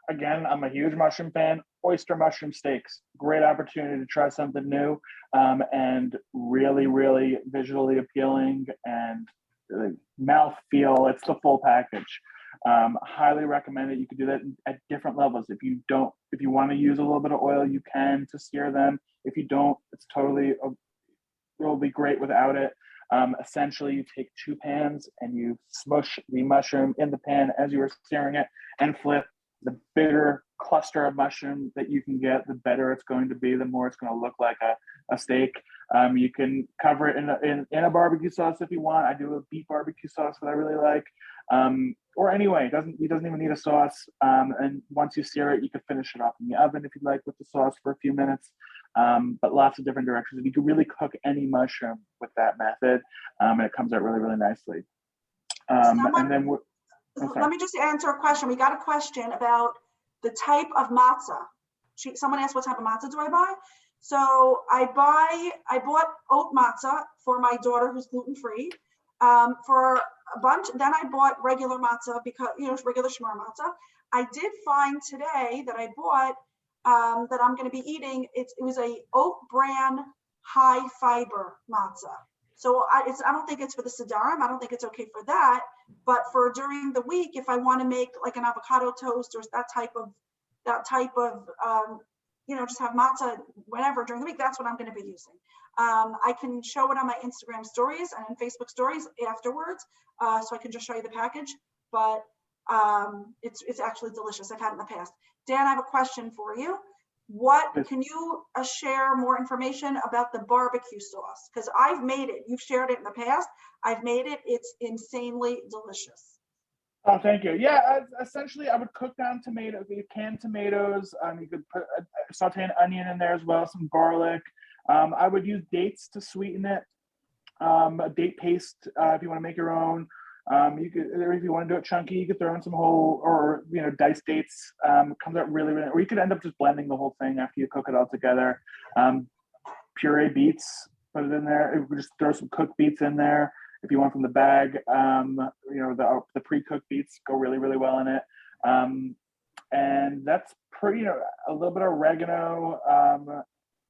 again, I'm a huge mushroom fan, oyster mushroom steaks. Great opportunity to try something new and really, really visually appealing and mouth feel. It's the full package. Highly recommend it. You can do that at different levels. If you want to use a little bit of oil, you can to sear them. If you don't, it'll be great without it. Essentially, you take 2 pans and you smush the mushroom in the pan as you are searing it and flip. The bigger cluster of mushroom that you can get, the better it's going to be, the more it's going to look like a steak. You can cover it in a barbecue sauce if you want. I do a beef barbecue sauce that I really like. Or anyway, it doesn't even need a sauce. And once you sear it, you can finish it off in the oven if you'd like with the sauce for a few minutes. but lots of different directions. You can really cook any mushroom with that method, and it comes out really, really nicely. And then let me just answer a question. We got a question about the type of matzah. Someone asked what type of matzah do I buy? So I bought oat matzah for my daughter who's gluten-free. For a bunch, then I bought regular matzah because, regular Shuman matzah. I did find today that I bought that I'm going to be eating. It was a oat bran high fiber matzah. So I don't think it's for the Sidarim. I don't think it's okay for that. But for during the week, if I want to make like an avocado toast or that type of just have matzah whenever during the week, that's what I'm going to be using. I can show it on my Instagram stories and Facebook stories afterwards. So I can just show you the package, but it's actually delicious. I've had it in the past. Dan, I have a question for you. Can you share more information about the barbecue sauce? Because I've made it. You've shared it in the past. I've made it. It's insanely delicious. Oh, thank you. Yeah, essentially, I would cook down tomatoes, canned tomatoes. You could put saute an onion in there as well, some garlic. I would use dates to sweeten it. A date paste if you want to make your own. You could, if you want to do it chunky, you could throw in some whole or diced dates. Comes out really, really. Or you could end up just blending the whole thing after you cook it all together. Puree beets, put it in there. You could just throw some cooked beets in there. If you want from the bag, the pre-cooked beets go really, really well in it. And that's pretty, a little bit of oregano.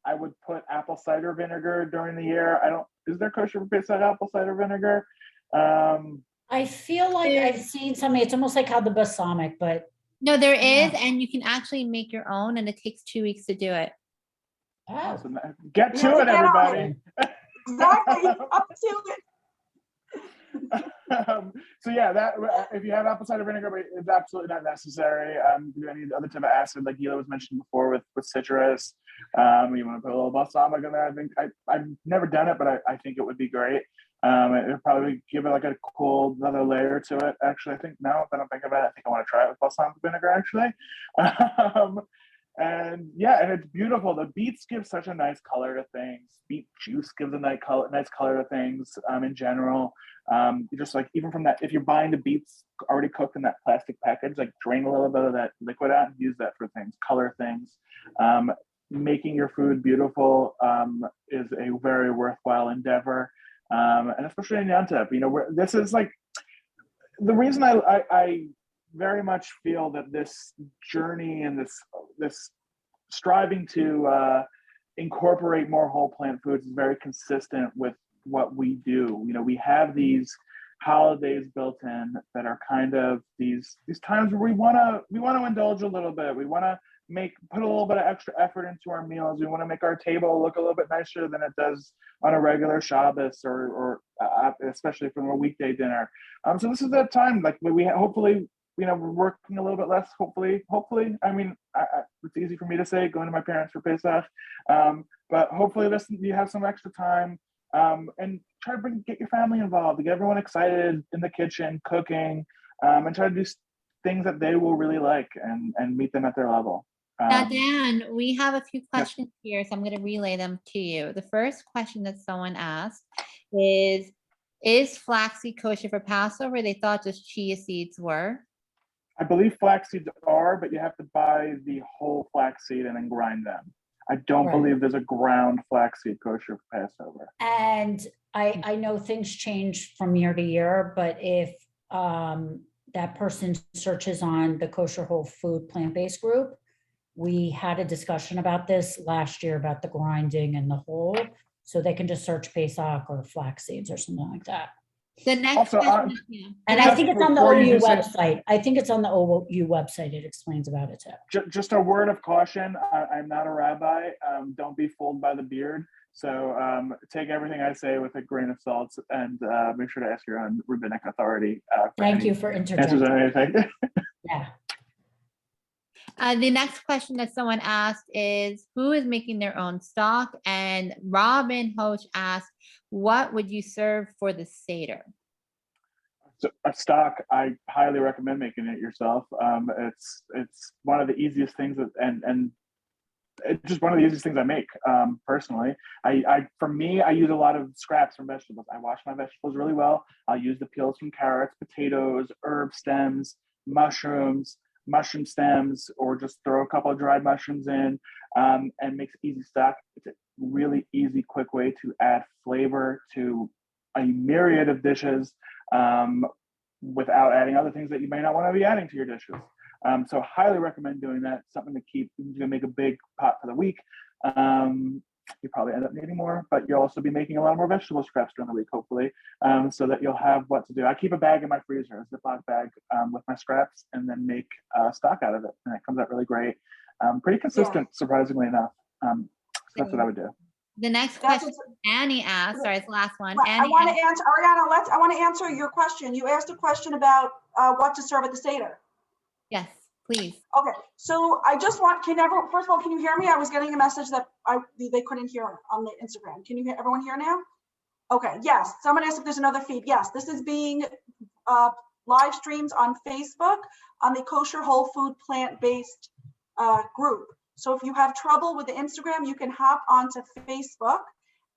I would put apple cider vinegar during the year. Is there kosher for Pesach apple cider vinegar? I feel like I've seen something, it's almost like how the balsamic, but. No, there is, and you can actually make your own, and it takes 2 weeks to do it. Oh. So get to it, everybody. Exactly, up to it. So yeah, that if you have apple cider vinegar, but it's absolutely not necessary. You can do any other type of acid, like Gila was mentioned before with citrus. You want to put a little balsamic in there. I think I've never done it, but I think it would be great. It would probably give it like a cool another layer to it. Actually, I think now that I'm thinking about it, I think I want to try it with balsamic vinegar actually. And yeah, and it's beautiful. The beets give such a nice color to things. Beet juice gives a nice color to things in general. You just like, even from that, if you're buying the beets already cooked in that plastic package, like drain a little bit of that liquid out and use that for things, color things. Making your food beautiful is a very worthwhile endeavor. And especially in Yom Tov, this is like the reason I very much feel that this journey and this striving to incorporate more whole plant foods is very consistent with what we do. We have these holidays built in that are kind of these times where we want to indulge a little bit. We want to put a little bit of extra effort into our meals. We want to make our table look a little bit nicer than it does on a regular Shabbos or especially from a weekday dinner. So this is that time, like we hopefully, we're working a little bit less. Hopefully. I mean, it's easy for me to say going to my parents for Pesach, but hopefully you have some extra time, and try to get your family involved, to get everyone excited in the kitchen, cooking, and try to do things that they will really like and meet them at their level. Now, Dan, we have a few questions here, so I'm going to relay them to you. The first question that someone asked is flaxseed kosher for Passover? They thought just chia seeds were. I believe flax seeds are, but you have to buy the whole flaxseed and then grind them. I don't believe there's a ground flaxseed kosher for Passover. And I know things change from year to year, but if that person searches on the Kosher Whole Food Plant-Based group, we had a discussion about this last year about the grinding and the whole, so they can just search Pesach or flax seeds or something like that. The next question, and I think it's on the OU website. I think it's on the OU website. It explains about it too. Just a word of caution. I'm not a rabbi. Don't be fooled by the beard. So take everything I say with a grain of salt, and make sure to ask your own rabbinic authority. Thank you for interjecting. Answers on anything. Yeah. The next question that someone asked is, who is making their own stock? And Robin Hoch asked, what would you serve for the Seder? So a stock, I highly recommend making it yourself. It's one of the easiest things, and it's just one of the easiest things I make, personally. For me, I use a lot of scraps from vegetables. I wash my vegetables really well. I'll use the peels from carrots, potatoes, herb stems, mushrooms, mushroom stems, or just throw a couple of dried mushrooms in, and makes easy stock. It's a really easy, quick way to add flavor to a myriad of dishes, without adding other things that you may not want to be adding to your dishes. So highly recommend doing that. Something to keep. You're gonna make a big pot for the week. You probably end up needing more, but you'll also be making a lot more vegetable scraps during the week, hopefully, so that you'll have what to do. I keep a bag in my freezer, a Ziploc bag, with my scraps, and then make stock out of it, and it comes out really great. Pretty consistent, surprisingly enough. So that's what I would do. The next question Annie asked, sorry, it's the last one. Right, I Annie want asked- to answer, Ariana, I want to answer your question. You asked a question about what to serve at the Seder. Yes, please. Okay, so I just want, first of all, can you hear me? I was getting a message that they couldn't hear on the Instagram. Can you everyone hear now? Okay, yes. Someone asked if there's another feed. Yes, this is being live streamed on Facebook on the Kosher Whole Food Plant-Based group. So if you have trouble with the Instagram, you can hop onto Facebook,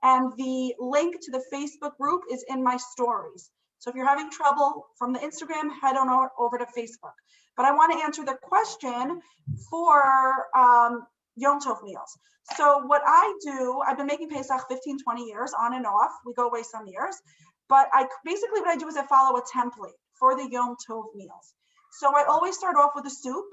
and the link to the Facebook group is in my stories. So if you're having trouble from the Instagram, head on over to Facebook. But I want to answer the question for Yom Tov meals. So what I do, I've been making Pesach 15, 20 years on and off. We go away some years. But basically what I do is I follow a template for the Yom Tov meals. So I always start off with a soup.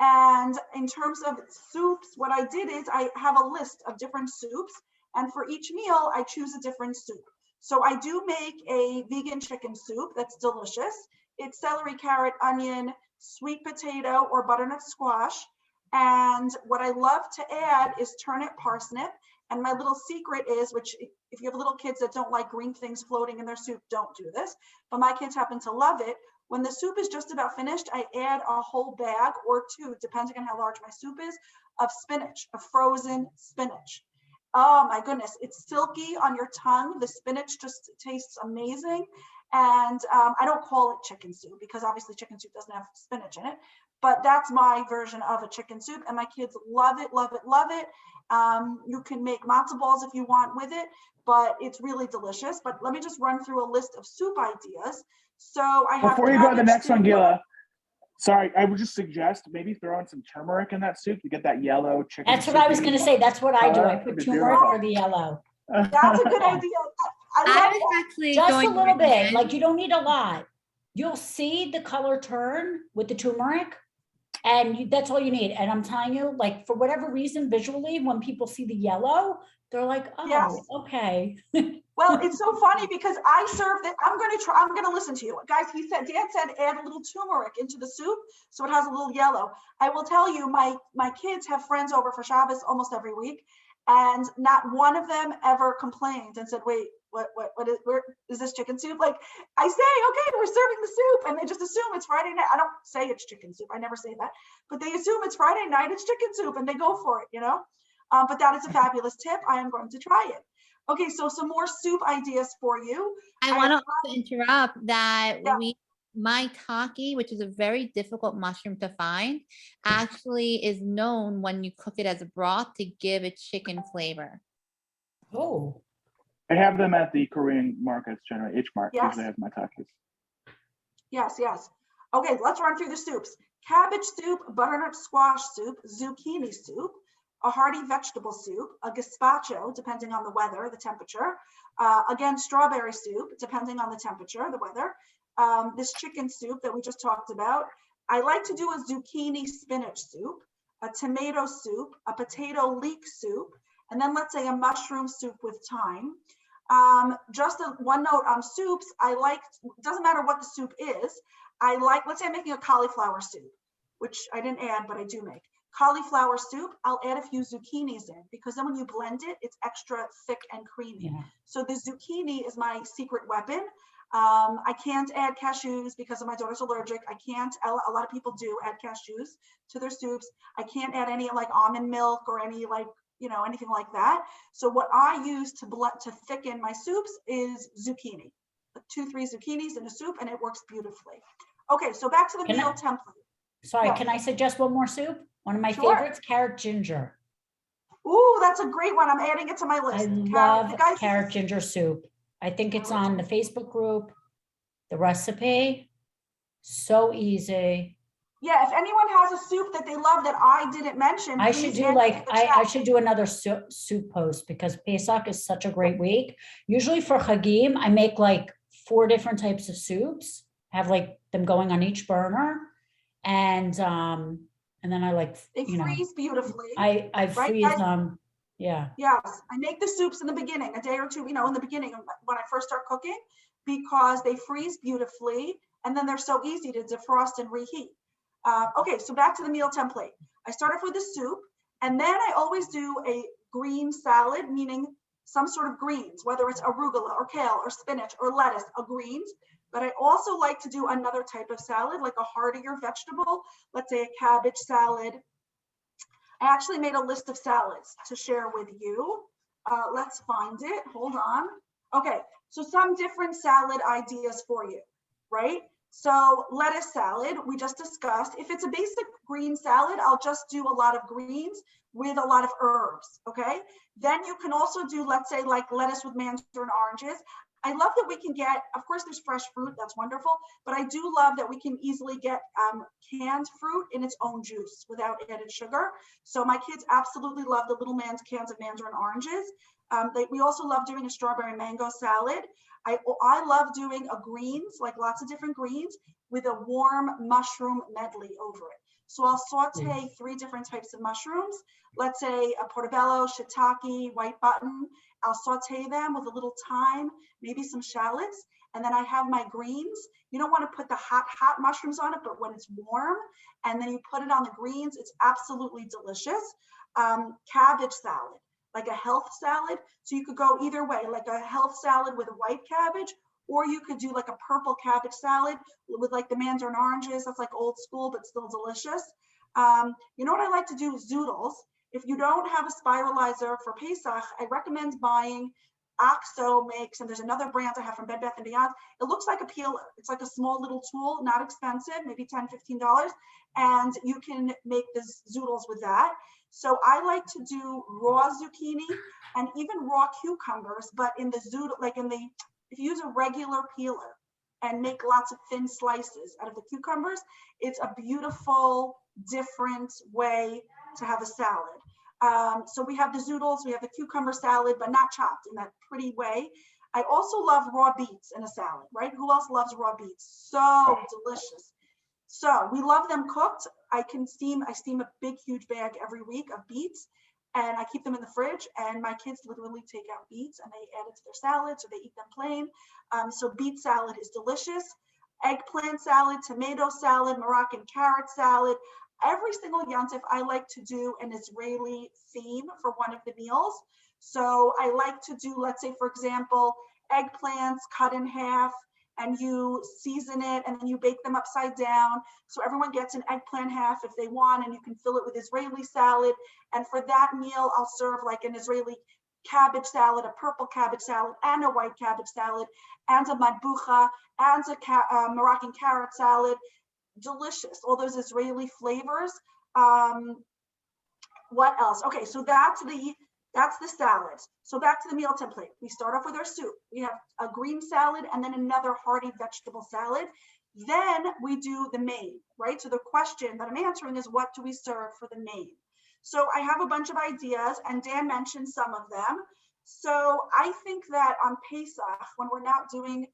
And in terms of soups, what I did is I have a list of different soups. And for each meal, I choose a different soup. So I do make a vegan chicken soup that's delicious. It's celery, carrot, onion, sweet potato, or butternut squash. And what I love to add is turnip, parsnip. And my little secret is, which if you have little kids that don't like green things floating in their soup, don't do this. But my kids happen to love it. When the soup is just about finished, I add a whole bag or two, depending on how large my soup is, of spinach, of frozen spinach. Oh my goodness, it's silky on your tongue. The spinach just tastes amazing. And I don't call it chicken soup because obviously chicken soup doesn't have spinach in it, but that's my version of a chicken soup. And my kids love it, love it, love it. You can make matzo balls if you want with it, but it's really delicious. But let me just run through a list of soup ideas. So I have— Before you go to the next one, Gila, sorry, I would just suggest maybe throwing some turmeric in that soup to get that yellow chicken. That's what I was going to say. That's what I do. I put turmeric for the yellow. That's a good idea. I was actually Just a going little to bit. recommend- Like you don't need a lot. You'll see the color turn with the turmeric, and that's all you need. And I'm telling you, like for whatever reason, visually, when people see the yellow, they're like, "Oh, Yes. okay." Well, it's so funny because I served it. I'm going to listen to you guys. Dan said, add a little turmeric into the soup so it has a little yellow. I will tell you, my kids have friends over for Shabbos almost every week, and not one of them ever complained and said, wait, where is this chicken soup? Like I say, okay, we're serving the soup, and they just assume it's Friday night. I don't say it's chicken soup. I never say that, but they assume it's Friday night, it's chicken soup, and they go for it, you know? But that is a fabulous tip. I am going to try it. Okay, so some more soup ideas for you. I want to also interrupt that maitake, which is a very difficult mushroom to find, actually is known when you cook it as a broth to give it chicken flavor. Oh, I have them at the Korean markets generally. H Mart Yes. usually has my takis. Yes, yes. Okay, let's run through the soups. Cabbage soup, butternut squash soup, zucchini soup, a hearty vegetable soup, a gazpacho, depending on the weather, the temperature. Again, strawberry soup, depending on the temperature, the weather. This chicken soup that we just talked about. I like to do a zucchini spinach soup, a tomato soup, a potato leek soup, and then let's say a mushroom soup with thyme. Just one note on soups, it doesn't matter what the soup is. Let's say I'm making a cauliflower soup, which I didn't add, but I do make. Cauliflower soup, I'll add a few zucchinis in because then when you blend it, it's extra thick and creamy. yeah. So the zucchini is my secret weapon. I can't add cashews because my daughter's allergic. A lot of people do add cashews to their soups. I can't add any like almond milk or any anything like that. So what I use to thicken my soups is zucchini, 2-3 zucchinis in a soup, and it works beautifully. Okay, so back to the meal template. Sorry, Yeah. can I suggest one more soup? One of my Sure. favorites, carrot ginger. Ooh, that's a great one. I'm adding it to my list. I Carrot- love the guys- carrot ginger soup. I think it's on the Facebook group, the recipe. So easy. Yeah, if anyone has a soup that they love that I didn't mention, I please should do add it like, to the I chat. should do another soup post because Pesach is such a great week. Usually for Chagim, I make like 4 different types of soups, have like them going on each burner. And then I like, They you know, freeze beautifully. I Right, freeze guys? them. Yeah. Yes, I make the soups in the beginning, a day or two, in the beginning of when I first start cooking, because they freeze beautifully and then they're so easy to defrost and reheat. Okay, so back to the meal template. I start off with the soup, and then I always do a green salad, meaning some sort of greens, whether it's arugula or kale or spinach or lettuce, or greens. But I also like to do another type of salad, like a heartier vegetable, let's say a cabbage salad. I actually made a list of salads to share with you. Let's find it. Hold on. Okay, so some different salad ideas for you, right? So lettuce salad, we just discussed. If it's a basic green salad, I'll just do a lot of greens with a lot of herbs, okay? Then you can also do, let's say, like lettuce with mandarin oranges. I love that we can get, of course, there's fresh fruit, that's wonderful, but I do love that we can easily get canned fruit in its own juice without added sugar. So my kids absolutely love the little man's cans of mandarin oranges. We also love doing a strawberry mango salad. I love doing a greens, like lots of different greens, with a warm mushroom medley over it. So I'll saute 3 different types of mushrooms. Let's say a portobello, shiitake, white button. I'll saute them with a little thyme, maybe some shallots, and then I have my greens. You don't want to put the hot mushrooms on it, but when it's warm, and then you put it on the greens, it's absolutely delicious. Cabbage salad, like a health salad. So you could go either way, like a health salad with a white cabbage, or you could do like a purple cabbage salad with like the mandarin oranges. That's like old school, but still delicious. You know what I like to do is zoodles. If you don't have a spiralizer for Pesach, I recommend buying Oxo makes, and there's another brand I have from Bed Bath & Beyond. It looks like a peeler. It's like a small little tool, not expensive, maybe $10, $15. And you can make the zoodles with that. So I like to do raw zucchini and even raw cucumbers, but in the zoodle, like if you use a regular peeler and make lots of thin slices out of the cucumbers, it's a beautiful, different way to have a salad. So we have the zoodles, we have the cucumber salad, but not chopped in that pretty way. I also love raw beets in a salad, right? Who else loves raw beets? So delicious. So we love them cooked. I steam a big, huge bag every week of beets, and I keep them in the fridge, and my kids literally take out beets and they add it to their salads or they eat them plain. So beet salad is delicious. Eggplant salad, tomato salad, Moroccan carrot salad. Every single yontif, I like to do an Israeli theme for one of the meals. So I like to do, let's say, for example, eggplants cut in half, and you season it, and then you bake them upside down. So everyone gets an eggplant half if they want, and you can fill it with Israeli salad. And for that meal, I'll serve like an Israeli cabbage salad, a purple cabbage salad, and a white cabbage salad, and a madbucha, and a Moroccan carrot salad. Delicious, all those Israeli flavors. What else? Okay, so that's the salads. So back to the meal template. We start off with our soup. We have a green salad and then another hearty vegetable salad. Then we do the main, right? So the question that I'm answering is, what do we serve for the main? So I have a bunch of ideas, and Dan mentioned some of them. So I think that on Pesach, when we're not doing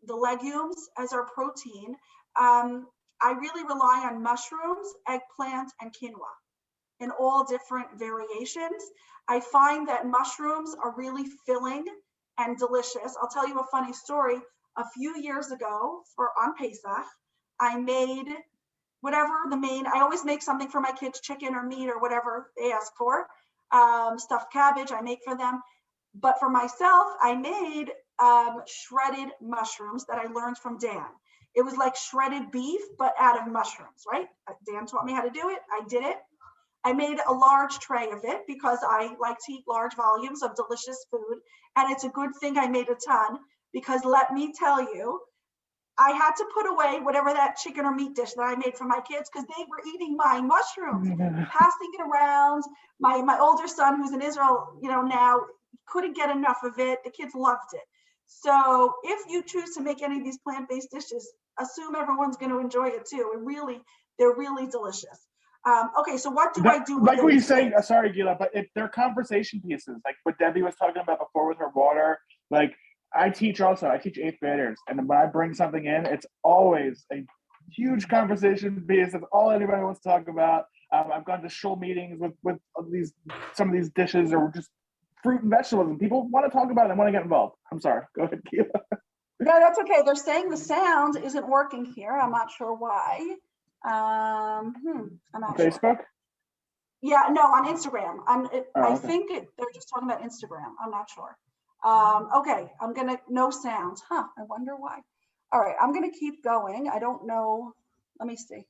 the legumes as our protein, I really rely on mushrooms, eggplant, and quinoa in all different variations. I find that mushrooms are really filling and delicious. I'll tell you a funny story. A few years ago on Pesach, I made whatever the main, I always make something for my kids, chicken or meat or whatever they ask for. Stuffed cabbage I make for them. But for myself, I made shredded mushrooms that I learned from Dan. It was like shredded beef, but out of mushrooms, right? Dan taught me how to do it. I did it. I made a large tray of it because I like to eat large volumes of delicious food. And it's a good thing I made a ton, because let me tell you, I had to put away whatever that chicken or meat dish that I made for my kids because they were eating my mushrooms, passing it around. My older son, who's in Israel, now couldn't get enough of it. The kids loved it. So if you choose to make any of these plant-based dishes, assume everyone's going to enjoy it too. They're really delicious. Okay, so what do I do? Like what you're saying, sorry, Gila, but if they're conversation pieces, like what Debbie was talking about before with her water, like I teach 8th graders, and when I bring something in, it's always a huge conversation piece. That's all anybody wants to talk about. I've gone to shul meetings with some of these dishes or just fruit and vegetables, and people want to talk about it and want to get involved. I'm sorry. Go ahead, Gila. No, that's okay. They're saying the sound isn't working here. I'm not sure why. I'm not Facebook? Sure. Yeah, no, on Instagram. I okay. think they're just talking about Instagram. I'm not sure. Okay, no sounds. I wonder why. All right, I'm gonna keep going. I don't know. Let me see.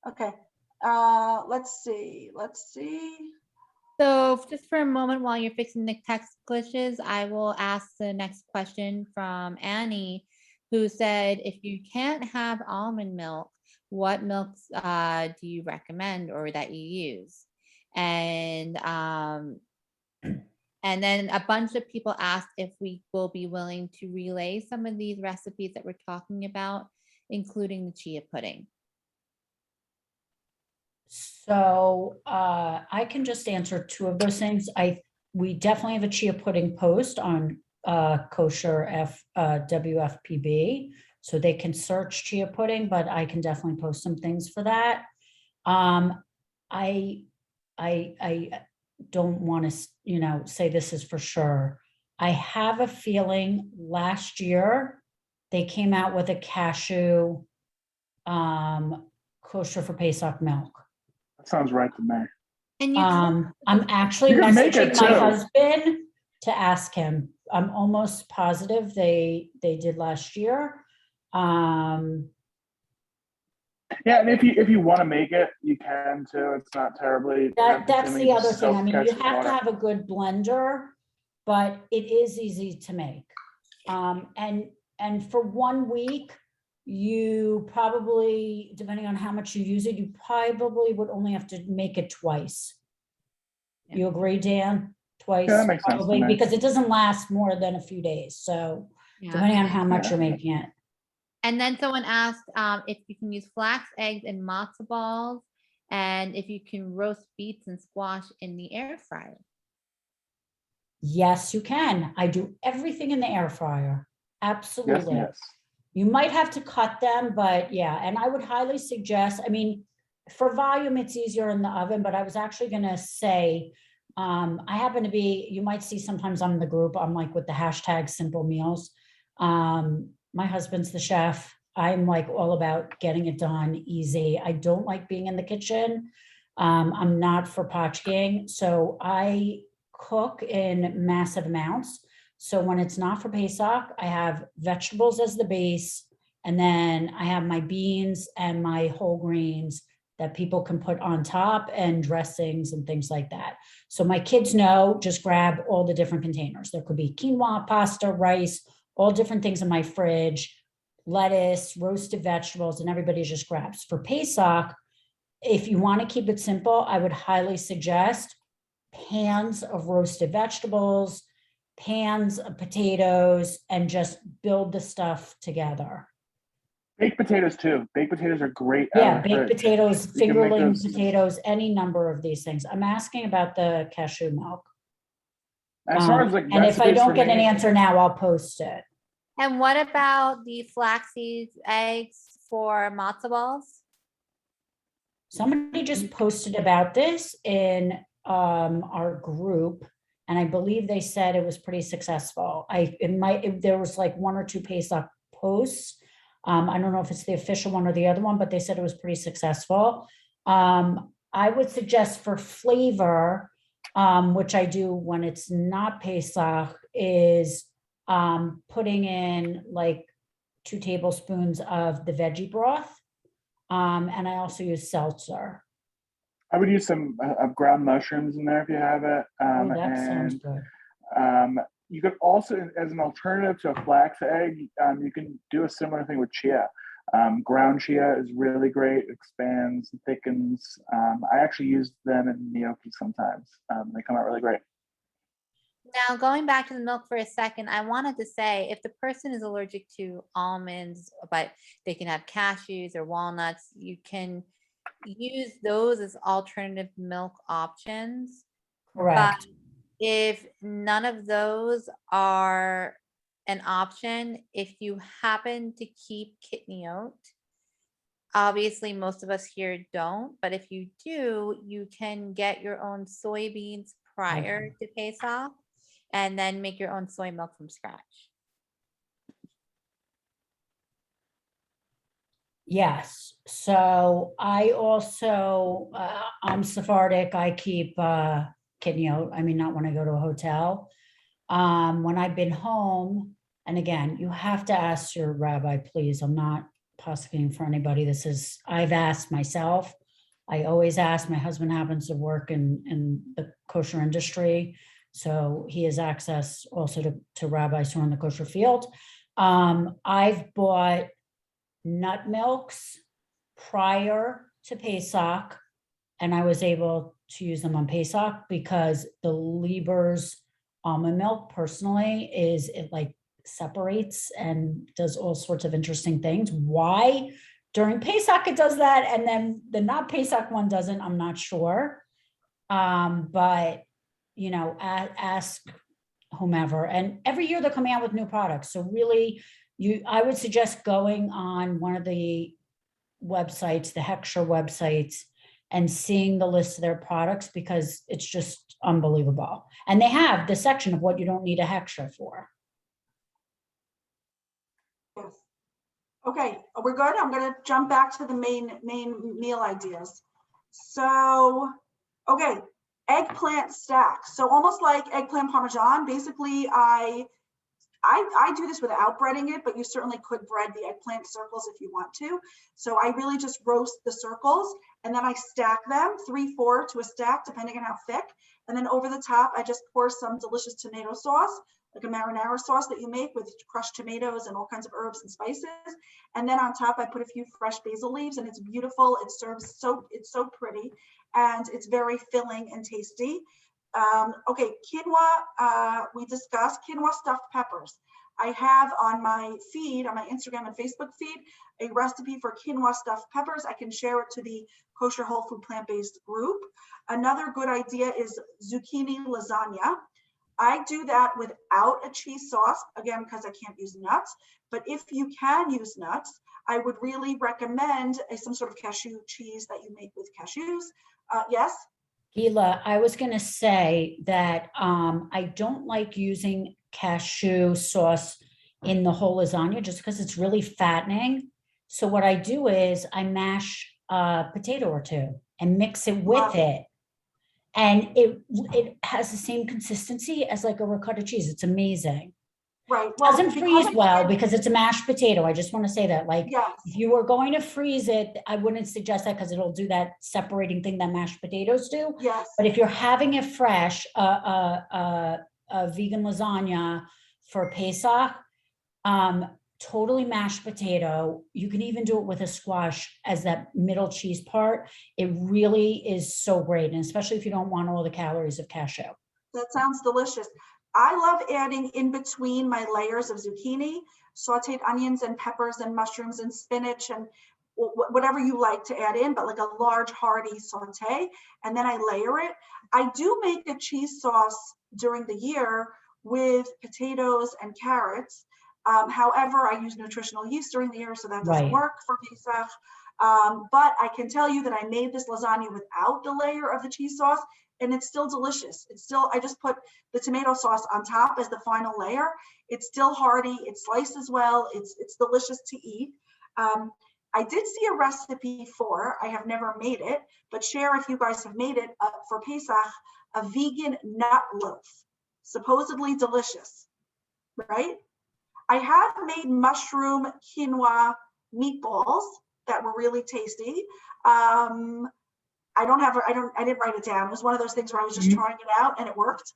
Okay, let's see. So just for a moment while you're fixing the text glitches, I will ask the next question from Annie, who said, if you can't have almond milk, what milks do you recommend or that you use? And then a bunch of people asked if we will be willing to relay some of these recipes that we're talking about, including the chia pudding. So I can just answer two of those things. We definitely have a chia pudding post on Kosher WFPB, so they can search chia pudding, but I can definitely post some things for that. I don't want to, say this is for sure. I have a feeling last year they came out with a cashew kosher for Pesach milk. That sounds right to me. And you I'm actually messaging my husband to ask him. I'm almost positive they did last year. Yeah, and if you want to make it, you can too. It's not terribly. That's the other thing. I mean, you have water. to have a good blender, but it is easy to make. And for 1 week, you probably, depending on how much you use it, you probably would only have to make it twice. You agree, Dan? Twice, Yeah, that makes sense probably, to me. because it doesn't last more than a few days. So depending on how much you're making it. And then someone asked if you can use flax eggs and matzo balls, and if you can roast beets and squash in the air fryer. Yes, you can. I do everything in the air fryer. Absolutely. Yes. You might have to cut them, but yeah. And I would highly suggest, I mean, for volume, it's easier in the oven, but I was actually going to say, I happen to be, you might see sometimes I'm in the group, I'm like with the hashtag simple meals. My husband's the chef. I'm like all about getting it done easy. I don't like being in the kitchen. I'm not for potchking. So I cook in massive amounts. So when it's not for Pesach, I have vegetables as the base. And then I have my beans and my whole grains that people can put on top and dressings and things like that. So my kids know, just grab all the different containers. There could be quinoa, pasta, rice, all different things in my fridge, lettuce, roasted vegetables, and everybody just grabs. For Pesach, if you want to keep it simple, I would highly suggest pans of roasted vegetables, pans of potatoes, and just build the stuff together. Baked potatoes too. Baked potatoes are great. Yeah, baked potatoes, fingerling potatoes, any number of these things. I'm asking about the cashew milk. As far as like, and if I don't get an answer now, I'll post it. And what about the flaxseed eggs for matzo balls? Somebody just posted about this in our group, and I believe they said it was pretty successful. There was like 1 or 2 Pesach posts. I don't know if it's the official one or the other one, but they said it was pretty successful. I would suggest for flavor, which I do when it's not Pesach, is putting in like 2 tablespoons of the veggie broth. And I also use seltzer. I would use some ground mushrooms in there if you have it. That sounds good. you could also, as an alternative to a flax egg, you can do a similar thing with chia. Ground chia is really great, expands, thickens. I actually use them in gnocchi sometimes. They come out really great. Now, going back to the milk for a second, I wanted to say if the person is allergic to almonds, but they can have cashews or walnuts, you can use those as alternative milk options. Correct. If none of those are an option, if you happen to keep kidney oat, obviously most of us here don't, but if you do, you can get your own soybeans prior to Pesach and then make your own soy milk from scratch. Yes. So I also, I'm Sephardic. I keep kidney oat. I mean, not when I go to a hotel. When I've been home, and again, you have to ask your rabbi, please. I'm not prosecuting for anybody. I've asked myself. I always ask. My husband happens to work in the kosher industry, so he has access also to rabbis who are in the kosher field. I've bought nut milks prior to Pesach, and I was able to use them on Pesach because the Lieber's almond milk personally it like separates and does all sorts of interesting things. Why during Pesach it does that and then the not Pesach one doesn't, I'm not sure. But you know, ask whomever, and every year they're coming out with new products. So really, I would suggest going on one of the websites, the Heksher websites, and seeing the list of their products because it's just unbelievable. And they have the section of what you don't need a Heksher for. Yes. Okay, we're good. I'm going to jump back to the main meal ideas. So, okay, eggplant stack. So almost like eggplant parmesan. Basically, I do this without breading it, but you certainly could bread the eggplant circles if you want to. So I really just roast the circles and then I stack them 3-4 to a stack, depending on how thick. And then over the top, I just pour some delicious tomato sauce, like a marinara sauce that you make with crushed tomatoes and all kinds of herbs and spices. And then on top, I put a few fresh basil leaves and it's beautiful. It serves it's so pretty and it's very filling and tasty. Okay, quinoa, we discussed quinoa stuffed peppers. I have on my feed, on my Instagram and Facebook feed, a recipe for quinoa stuffed peppers. I can share it to the Kosher Whole Food Plant-Based group. Another good idea is zucchini lasagna. I do that without a cheese sauce, again, because I can't use nuts. But if you can use nuts, I would really recommend some sort of cashew cheese that you make with cashews. Yes? Gila, I was going to say that I don't like using cashew sauce in the whole lasagna just because it's really fattening. So what I do is I mash a potato or two and mix it with it. And it has the same consistency as like a ricotta cheese. It's amazing. Right. Well, doesn't freeze well because it's a mashed potato. I just want to say that, like, yes. If you were going to freeze it, I wouldn't suggest that because it'll do that separating thing that mashed potatoes do. Yes. But if you're having it fresh, a vegan lasagna for Pesach, totally mashed potato. You can even do it with a squash as that middle cheese part. It really is so great, and especially if you don't want all the calories of cashew. That sounds delicious. I love adding in between my layers of zucchini, sauteed onions and peppers and mushrooms and spinach and whatever you like to add in, but like a large hearty saute, and then I layer it. I do make a cheese sauce during the year with potatoes and carrots. However, I use nutritional yeast during the year, so that doesn't work for Pesach. But I can tell you that I made this lasagna without the layer of the cheese sauce, and it's still delicious. It's still, I just put the tomato sauce on top as the final layer. It's still hearty, it's sliced as well, it's delicious to eat. I did see a recipe for, I have never made it, but share if you guys have made it for Pesach, a vegan nut loaf, supposedly delicious, right? I have made mushroom quinoa meatballs that were really tasty. I didn't write it down. It was one of those things where I was just trying it out and it worked.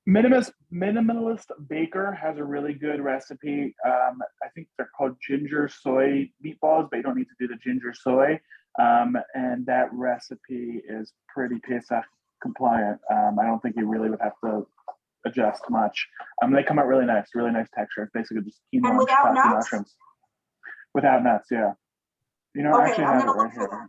Minimalist Baker has a really good recipe. I think they're called ginger soy meatballs, but you don't need to do the ginger soy. And that recipe is pretty Pesach compliant. I don't think you really would have to adjust much. They come out really nice texture. It's basically just quinoa And without shiitake nuts? mushrooms. Without nuts, yeah. You know, I Okay, actually I'm have it gonna right look for here.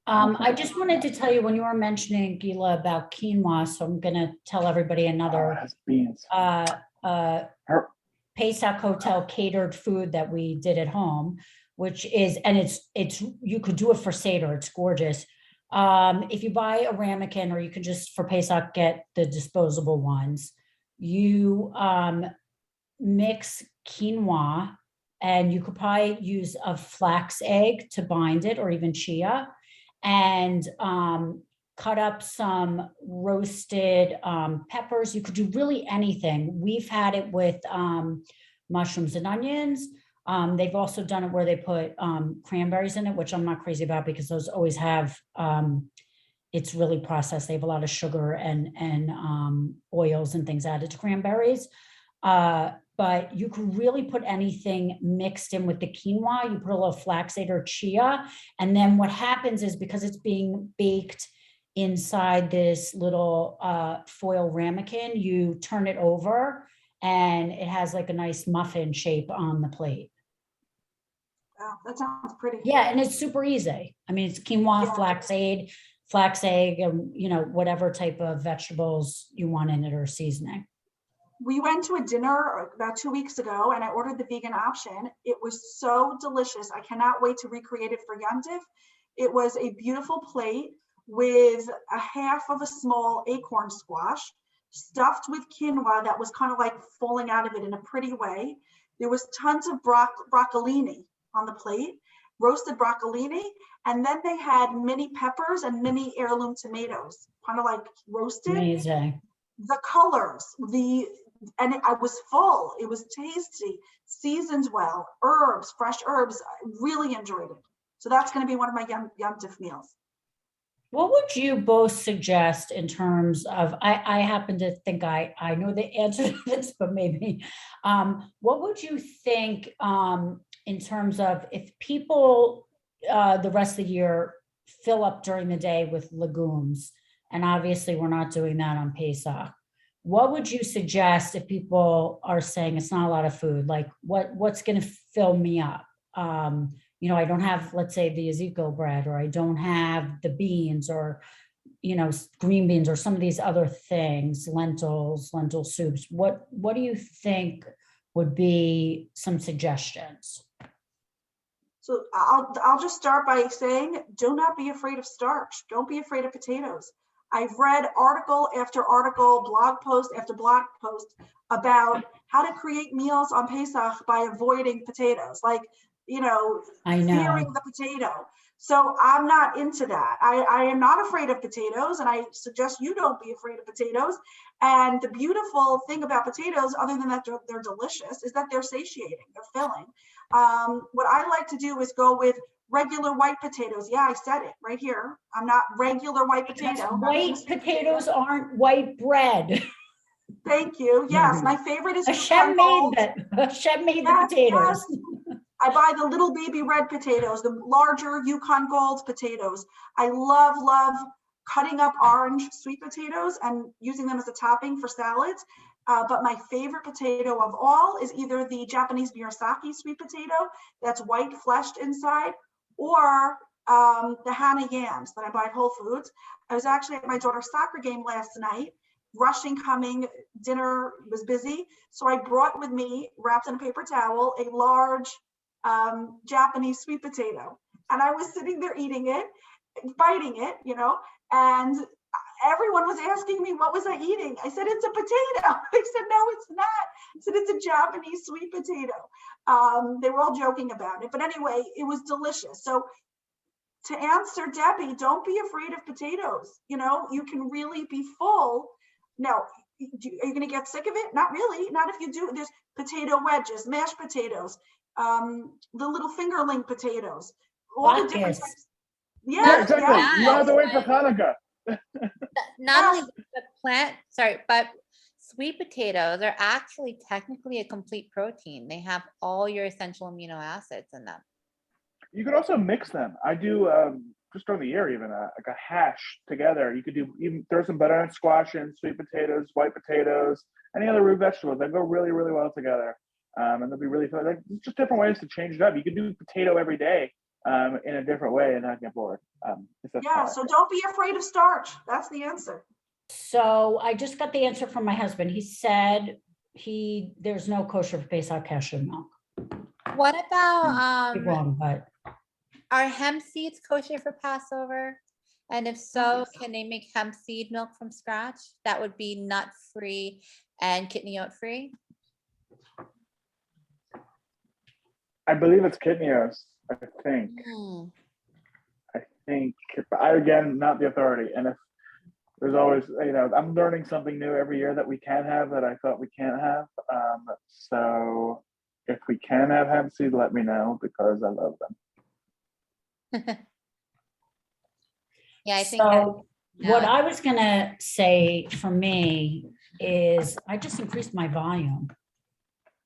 that. I just wanted to tell you when you were mentioning, Gila, about quinoa, so I'm gonna tell everybody Oh, it another has beans. Her- Pesach hotel catered food that we did at home, which is, and it's you could do it for Seder, it's gorgeous. If you buy a ramekin, or you can just for Pesach get the disposable ones, you mix quinoa, and you could probably use a flax egg to bind it, or even chia, and cut up some roasted peppers. You could do really anything. We've had it with mushrooms and onions. They've also done it where they put cranberries in it, which I'm not crazy about because those always have, it's really processed. They have a lot of sugar and oils and things added to cranberries. But you can really put anything mixed in with the quinoa. You put a little flaxseed or chia. And then what happens is, because it's being baked inside this little foil ramekin, you turn it over and it has like a nice muffin shape on the plate. Wow, that sounds pretty. Yeah, and it's super easy. I mean, it's quinoa, Yeah. flaxseed, flax egg, and whatever type of vegetables you want in it or seasoning. We went to a dinner about 2 weeks ago and I ordered the vegan option. It was so delicious. I cannot wait to recreate it for Yom Tov. It was a beautiful plate with a half of a small acorn squash stuffed with quinoa that was kind of like falling out of it in a pretty way. There was tons of broccolini on the plate, roasted broccolini, and then they had mini peppers and mini heirloom tomatoes, kind of like roasted. Amazing. The colors, I was full. It was tasty, seasoned well, herbs, fresh herbs. I really enjoyed it. So that's going to be one of my Yom Tov meals. What would you both suggest in terms of, I happen to think I know the answer to this, but maybe, what would you think in terms of if people the rest of the year fill up during the day with legumes, and obviously we're not doing that on Pesach, what would you suggest if people are saying it's not a lot of food, like what's going to fill me up? I don't have, let's say, the Ezekiel bread, or I don't have the beans, or, green beans, or some of these other things, lentils, lentil soups. What do you think would be some suggestions? So I'll just start by saying, do not be afraid of starch. Don't be afraid of potatoes. I've read article after article, blog post after blog post about how to create meals on Pesach by avoiding potatoes, like, I know. fearing the potato. So I'm not into that. I am not afraid of potatoes, and I suggest you don't be afraid of potatoes. And the beautiful thing about potatoes, other than that they're delicious, is that they're satiating, they're filling. What I like to do is go with regular white potatoes. Yeah, I said it right here. I'm not regular white potato. White potatoes aren't white bread. Thank you. Yes, my favorite is Hashem Yukon made Gold. that. Hashem made the Yes, potatoes. yes. I buy the little baby red potatoes, the larger Yukon Gold potatoes. I love cutting up orange sweet potatoes and using them as a topping for salads. But my favorite potato of all is either the Japanese Murasaki sweet potato that's white fleshed inside, or the Hana yams that I buy at Whole Foods. I was actually at my daughter's soccer game last night, rushing, coming, dinner was busy. So I brought with me, wrapped in a paper towel, a large Japanese sweet potato. And I was sitting there eating it, biting it, and everyone was asking me, what was I eating? I said, it's a potato. They said, no, it's not. I said, it's a Japanese sweet potato. They were all joking about it. But anyway, it was delicious. So to answer Debbie, don't be afraid of potatoes. You can really be full. Now, are you going to get sick of it? Not really. Not if you do. There's potato wedges, mashed potatoes, the little fingerling potatoes, all the different types. Yeah, exactly. Yeah. You don't have to wait for Hanukkah. Not only the plant, sorry, but sweet potatoes are actually technically a complete protein. They have all your essential amino acids in them. You could also mix them. I do just during the year, even like a hash together. You could do even throw some butter on squash and sweet potatoes, white potatoes, any other root vegetables. They go really, really well together, and they'll be really fun. Like just different ways to change it up. You could do potato every day in a different way and not get bored. Yeah, so don't be afraid of starch. That's the answer. So I just got the answer from my husband. He said there's no kosher for Pesach cashew milk. What Could about be wrong, but are hemp seeds kosher for Passover? And if so, can they make hemp seed milk from scratch? That would be nut free and kidney oat free. I believe it's Quinoas. I think, but I, again, not the authority. And if there's always, I'm learning something new every year that we can have that I thought we can't have. So if we can have hemp seed, let me know because I love them. Yeah, I think so what I was gonna say for me is I just increased my volume.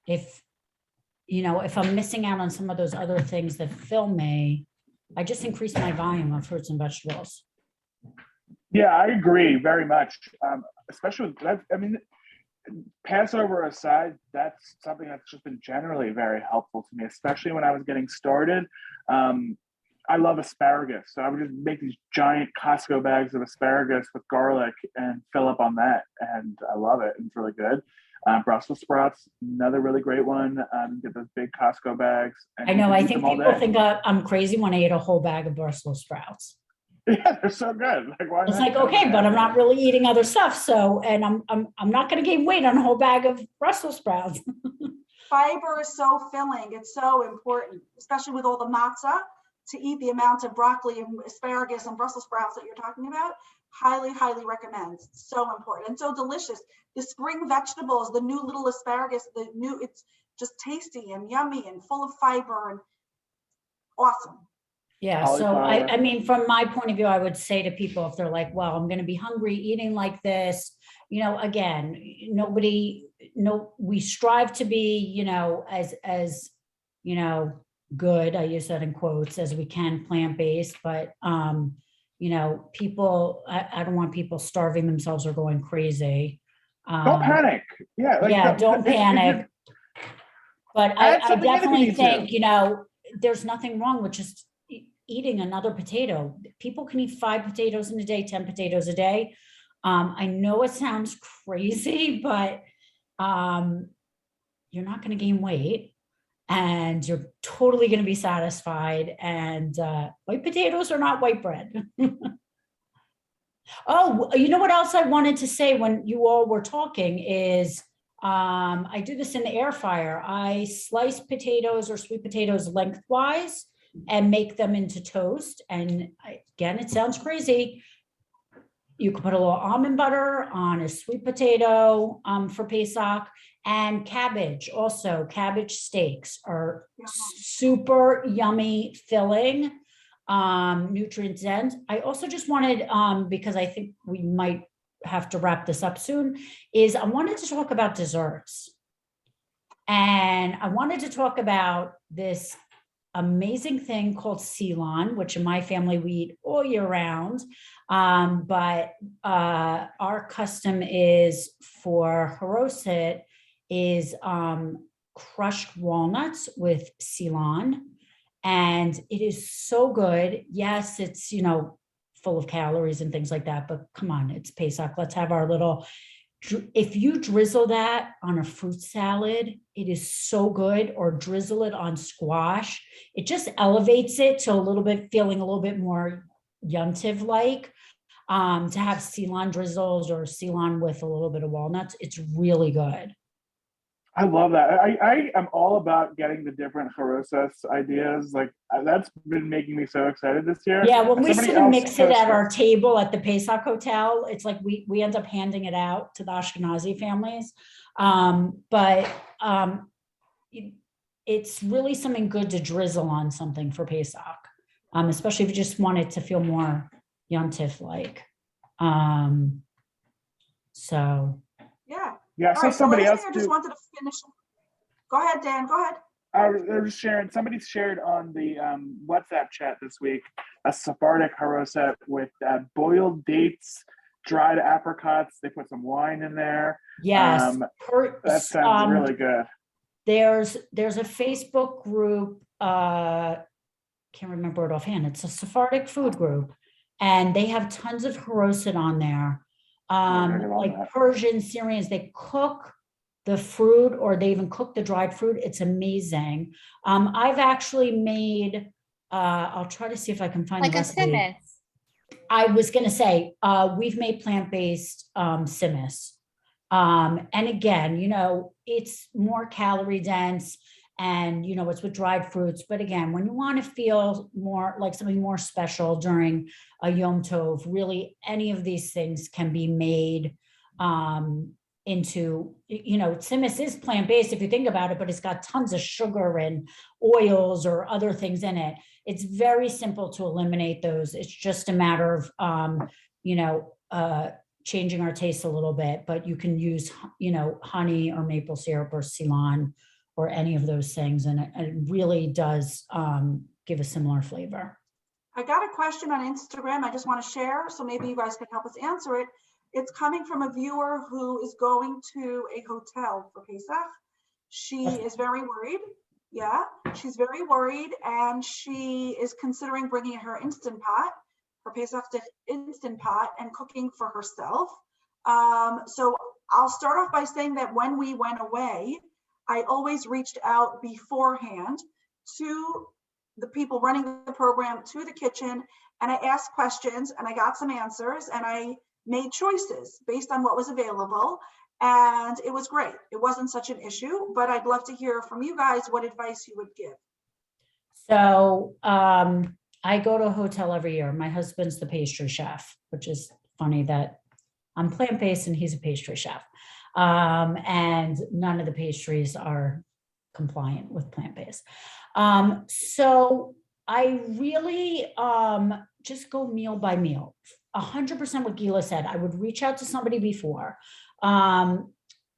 If I'm missing out on some of those other things that fill me, I just increased my volume of fruits and vegetables. Yeah, I agree very much. Especially with that. I mean, Passover aside, that's something that's just been generally very helpful to me, especially when I was getting started. I love asparagus. So I would just make these giant Costco bags of asparagus with garlic and fill up on that. And I love it. It's really good. Brussels sprouts, another really great one. Get those big Costco bags. I know. I think people think I'm crazy when I ate a whole bag of Brussels sprouts. Yeah, they're so good. Like, why it's not? like, okay, but I'm not really eating other stuff. So, and I'm not going to gain weight on a whole bag of Brussels sprouts. Fiber is so filling. It's so important, especially with all the matzah, to eat the amount of broccoli and asparagus and Brussels sprouts that you're talking about. Highly, highly recommend. It's so important and so delicious. The spring vegetables, the new little asparagus, it's just tasty and yummy and full of fiber and awesome. Yeah. So I mean, from my point of view, I would say to people, if they're like, well, I'm going to be hungry eating like this, again, we strive to be, as good, I use that in quotes, as we can plant-based, but, people, I don't want people starving themselves or going crazy. Don't panic. Yeah. Don't panic. But I definitely think, there's nothing wrong with just eating another potato. People can eat 5 potatoes in a day, 10 potatoes a day. I know it sounds crazy, but you're not going to gain weight and you're totally going to be satisfied. And white potatoes are not white bread. Oh, you know what else I wanted to say when you all were talking is I do this in the air fryer. I slice potatoes or sweet potatoes lengthwise and make them into toast. And again, it sounds crazy. You could put a little almond butter on a sweet potato for Pesach, and cabbage. Also, cabbage steaks are super yummy, filling, nutrient dense. I also just wanted, because I think we might have to wrap this up soon, is I wanted to talk about desserts. And I wanted to talk about this amazing thing called Ceylon, which in my family we eat all year round. But our custom is for Haroset is crushed walnuts with Ceylon. And it is so good. Yes, it's, full of calories and things like that, but come on, it's Pesach. Let's have our little, if you drizzle that on a fruit salad, it is so good, or drizzle it on squash. It just elevates it to feeling a little bit more yuntiv-like. To have Ceylon drizzles or Ceylon with a little bit of walnuts, it's really good. I love that. I am all about getting the different Haroset ideas. Like that's been making me so excited this year. Yeah, when we sit and mix it at our table at the Pesach Hotel, it's like we end up handing it out to the Ashkenazi families. But it's really something good to drizzle on something for Pesach, especially if you just want it to feel more yontif-like. So Yeah. Yeah, All so right. So somebody last else thing I just too. wanted to finish. Go ahead, Dan. Go ahead. They're just sharing. Somebody shared on the WhatsApp chat this week a Sephardic haroset with boiled dates, dried apricots. They put some wine in there. yes, That sounds really good. there's a Facebook group, can't remember it offhand. It's a Sephardic food group, and they have tons of haroset on there. Like Persian, Syrians, they cook the fruit, or they even cook the dried fruit. It's amazing. I've actually made, I'll try to see if I can find Like the a recipe. simmus. I was going to say, we've made plant-based simmus. And again, it's more calorie dense, and, it's with dried fruits. But again, when you want to feel more like something more special during a Yom Tov, really any of these things can be made into, simmus is plant-based if you think about it, but it's got tons of sugar and oils or other things in it. It's very simple to eliminate those. It's just a matter of, changing our taste a little bit, but you can use, honey or maple syrup or Ceylon or any of those things. And it really does give a similar flavor. I got a question on Instagram I just want to share, so maybe you guys can help us answer it. It's coming from a viewer who is going to a hotel for Pesach. She is very worried. Yeah, she's very worried, and she is considering bringing her Instant Pot, her Pesach Instant Pot, and cooking for herself. So I'll start off by saying that when we went away, I always reached out beforehand to the people running the program, to the kitchen, and I asked questions, and I got some answers, and I made choices based on what was available, and it was great. It wasn't such an issue, but I'd love to hear from you guys what advice you would give. So I go to a hotel every year. My husband's the pastry chef, which is funny that I'm plant-based and he's a pastry chef. And none of the pastries are compliant with plant-based. So I really just go meal by meal. 100% what Gila said. I would reach out to somebody before.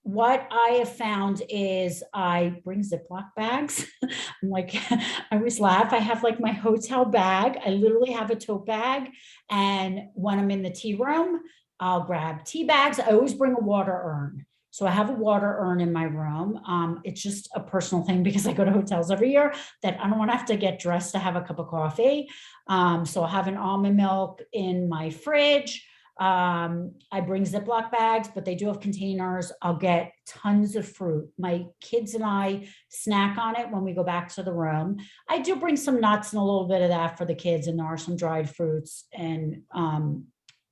What I have found is I bring Ziploc bags. I'm like, I always laugh. I have like my hotel bag. I literally have a tote bag. And when I'm in the tea room, I'll grab tea bags. I always bring a water urn. So I have a water urn in my room. It's just a personal thing because I go to hotels every year that I don't want to have to get dressed to have a cup of coffee. So I have an almond milk in my fridge. I bring Ziploc bags, but they do have containers. I'll get tons of fruit. My kids and I snack on it when we go back to the room. I do bring some nuts and a little bit of that for the kids, and there are some dried fruits and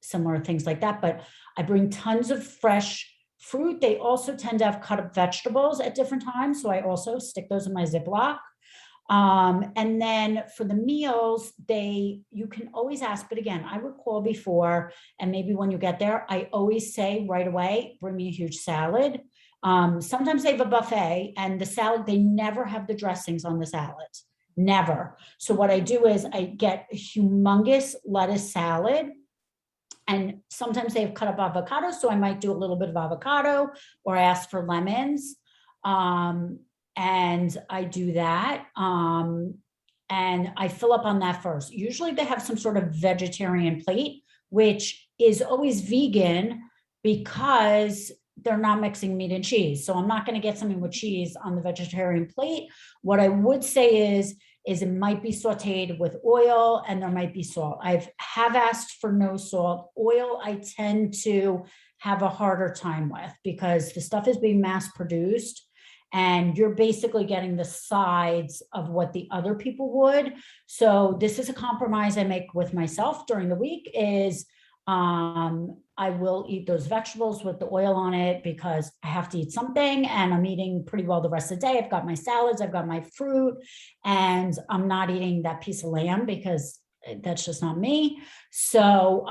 similar things like that. But I bring tons of fresh fruit. They also tend to have cut up vegetables at different times, so I also stick those in my Ziploc. And then for the meals, you can always ask, but again, I would call before, and maybe when you get there, I always say right away, bring me a huge salad. Sometimes they have a buffet, and the salad, they never have the dressings on the salads, never. So what I do is I get a humongous lettuce salad, and sometimes they have cut up avocado, so I might do a little bit of avocado, or I ask for lemons. And I do that. And I fill up on that first. Usually they have some sort of vegetarian plate, which is always vegan because they're not mixing meat and cheese. So I'm not going to get something with cheese on the vegetarian plate. What I would say is it might be sauteed with oil, and there might be salt. I have asked for no salt. Oil, I tend to have a harder time with because the stuff is being mass produced, and you're basically getting the sides of what the other people would. So this is a compromise I make with myself during the week is I will eat those vegetables with the oil on it because I have to eat something, and I'm eating pretty well the rest of the day. I've got my salads, I've got my fruit, and I'm not eating that piece of lamb because that's just not me. So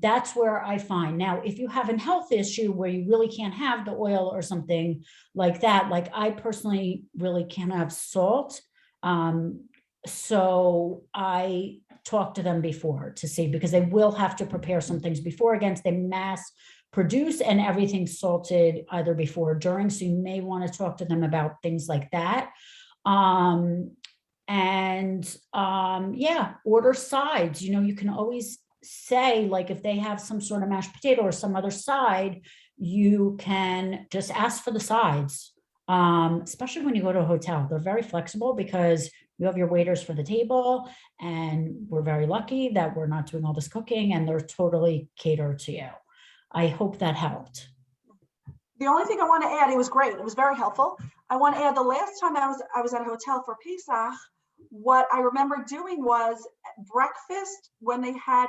that's where I find. Now, if you have a health issue where you really can't have the oil or something like that, like I personally really can't have salt. So I talk to them before to see, because they will have to prepare some things before. Again, they mass produce and everything's salted either before or during. So you may want to talk to them about things like that. Yeah, order sides. You can always say, like, if they have some sort of mashed potato or some other side, you can just ask for the sides. Especially when you go to a hotel, they're very flexible because you have your waiters for the table, and we're very lucky that we're not doing all this cooking and they're totally catered to you. I hope that helped. The only thing I want to add, it was great. It was very helpful. I want to add, the last time I was at a hotel for Pesach, what I remember doing was breakfast when they had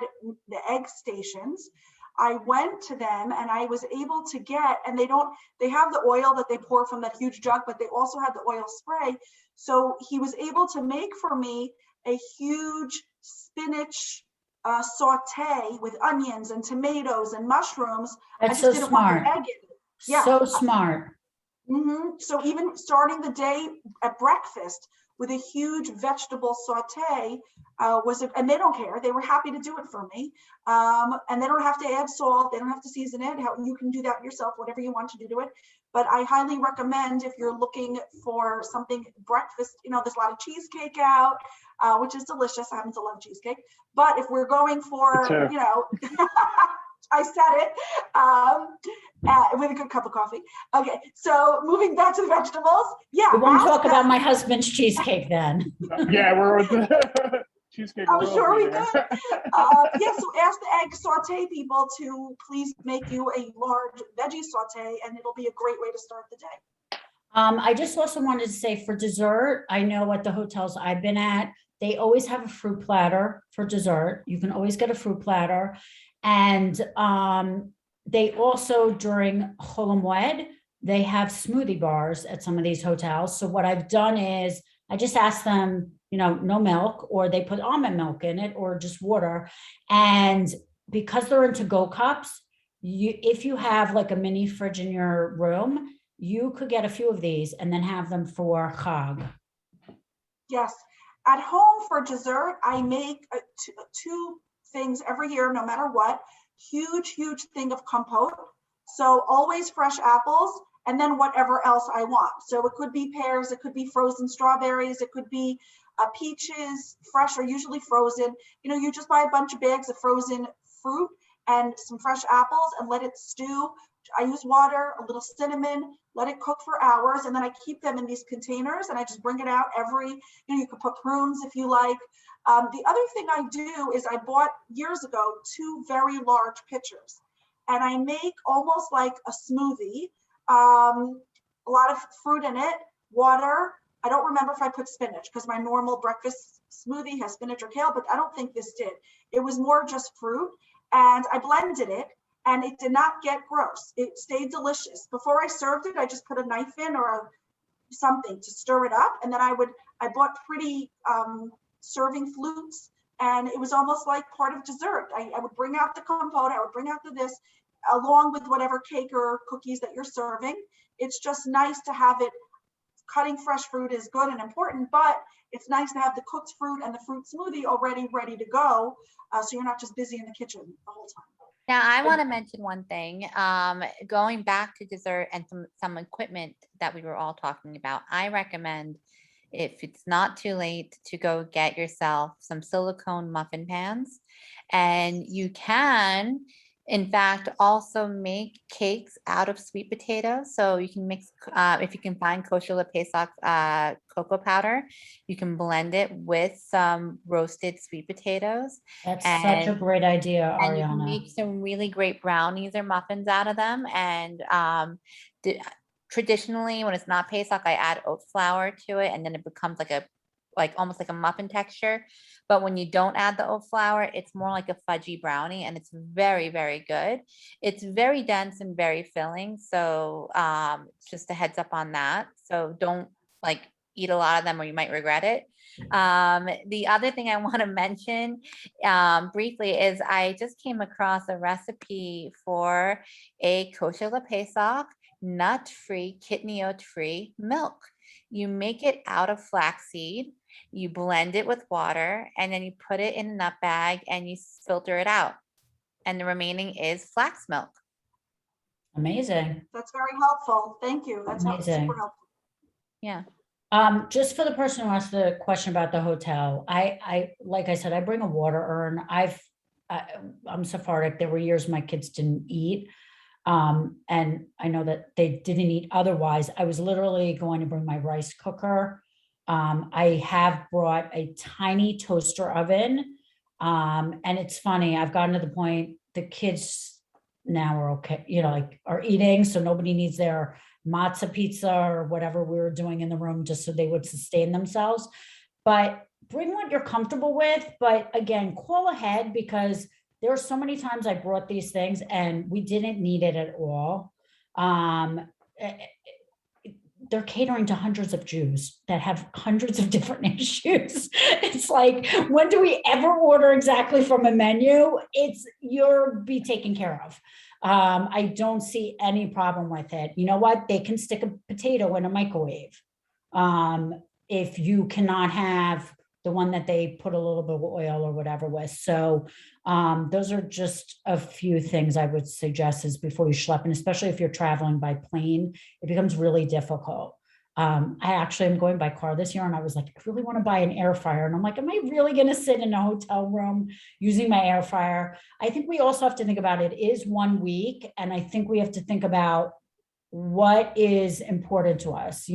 the egg stations. I went to them and I was able to get, and they have the oil that they pour from that huge jug, but they also have the oil spray. So he was able to make for me a huge spinach saute with onions and tomatoes and mushrooms. That's so smart. Want the egg in it. Yeah. So smart. So even starting the day at breakfast with a huge vegetable saute and they don't care. They were happy to do it for me. And they don't have to add salt. They don't have to season it. You can do that yourself, whatever you want to do to it. But I highly recommend, if you're looking for something breakfast, there's a lot of cheesecake out, which is delicious. I happen to love cheesecake. But if we're going for, I said it, with a good cup of coffee. Okay, so moving back to the vegetables. Yeah. We won't talk about my husband's cheesecake then. Yeah, we're with the cheesecake. I'm sure we could. So ask the egg saute people to please make you a large veggie saute, and it'll be a great way to start the day. I just also wanted to say, for dessert, I know at the hotels I've been at, they always have a fruit platter for dessert. You can always get a fruit platter. And they also, during Chol Hamoed, they have smoothie bars at some of these hotels. So what I've done is I just ask them, no milk, or they put almond milk in it, or just water. And because they're in to-go cups, if you have like a mini fridge in your room, you could get a few of these and then have them for Chag. Yes. At home for dessert, I make two things every year, no matter what. Huge thing of compote. So always fresh apples, and then whatever else I want. So it could be pears, it could be frozen strawberries, it could be peaches, fresh or usually frozen. You just buy a bunch of bags of frozen fruit and some fresh apples and let it stew. I use water, a little cinnamon, let it cook for hours, and then I keep them in these containers, and I just bring it out you could put prunes if you like. The other thing I do is I bought years ago 2 very large pitchers, and I make almost like a smoothie, a lot of fruit in it, water. I don't remember if I put spinach, because my normal breakfast smoothie has spinach or kale, but I don't think this did. It was more just fruit, and I blended it, and it did not get gross. It stayed delicious. Before I served it, I just put a knife in or something to stir it up, and then I bought pretty serving flutes, and it was almost like part of dessert. I would bring out the compote, I would bring out this, along with whatever cake or cookies that you're serving. It's just nice to have it. Cutting fresh fruit is good and important, but it's nice to have the cooked fruit and the fruit smoothie already ready to go, so you're not just busy in the kitchen the whole time. Now, I want to mention one thing, going back to dessert and some equipment that we were all talking about. I recommend, if it's not too late, to go get yourself some silicone muffin pans. And you can, in fact, also make cakes out of sweet potatoes. So you can mix, if you can find Kosher WFPB Pesach cocoa powder, you can blend it with some roasted sweet potatoes. That's such a great idea, Ariana. And you can make some really great brownies or muffins out of them. And traditionally, when it's not Pesach, I add oat flour to it, and then it becomes almost like a muffin texture. But when you don't add the oat flour, it's more like a fudgy brownie, and it's very, very good. It's very dense and very filling. So just a heads up on that. So don't eat a lot of them or you might regret it. The other thing I want to mention briefly is I just came across a recipe for a Kosher WFPB Pesach nut-free, kidney-free milk. You make it out of flaxseed, you blend it with water, and then you put it in a nut bag and you filter it out. And the remaining is flax milk. Amazing. That's very helpful. Thank you. That's Amazing. super helpful. Yeah. Just for the person who asked the question about the hotel, like I said, I bring a water urn. I'm Sephardic. There were years my kids didn't eat. And I know that they didn't eat otherwise. I was literally going to bring my rice cooker. I have brought a tiny toaster oven. And it's funny, I've gotten to the point, the kids now are okay, like are eating. So nobody needs their matzah pizza or whatever we were doing in the room, just so they would sustain themselves. But bring what you're comfortable with. But again, call ahead, because there are so many times I brought these things and we didn't need it at all. They're catering to hundreds of Jews that have hundreds of different issues. It's like, when do we ever order exactly from a menu? You'll be taken care of. I don't see any problem with it. You know what? They can stick a potato in a microwave. If you cannot have the one that they put a little bit of oil or whatever with. So those are just a few things I would suggest is before you schlep, and especially if you're traveling by plane, it becomes really difficult. I actually am going by car this year, and I was like, I really want to buy an air fryer. And I'm like, am I really going to sit in a hotel room using my air fryer? I think we also have to think about it is 1 week. And I think we have to think about what is important to us.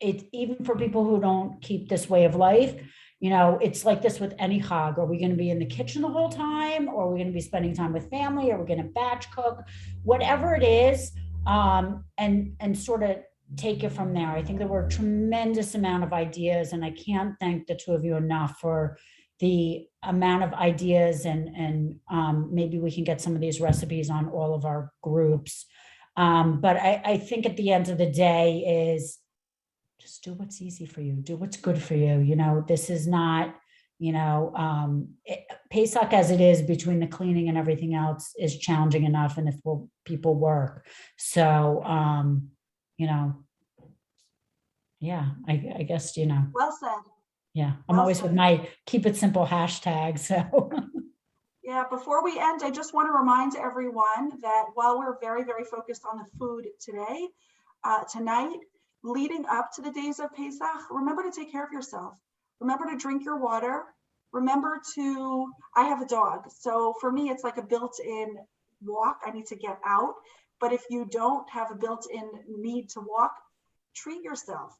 It's even for people who don't keep this way of life, it's like this with any chag. Are we going to be in the kitchen the whole time? Or are we going to be spending time with family? Are we going to batch cook? Whatever it is, and sort of take it from there. I think there were a tremendous amount of ideas, and I can't thank the two of you enough for the amount of ideas, and maybe we can get some of these recipes on all of our groups. But I think at the end of the day is, just do what's easy for you, do what's good for you. This is not, Pesach as it is, between the cleaning and everything else, is challenging enough. And if people work. So, yeah, I guess, Well said. Yeah, I'm Well always said. with my keep it simple hashtag. So Yeah, before we end, I just want to remind everyone that while we're very, very focused on the food today, tonight, leading up to the days of Pesach, remember to take care of yourself. Remember to drink your water. Remember I have a dog. So for me, it's like a built-in walk. I need to get out. But if you don't have a built-in need to walk, treat yourself.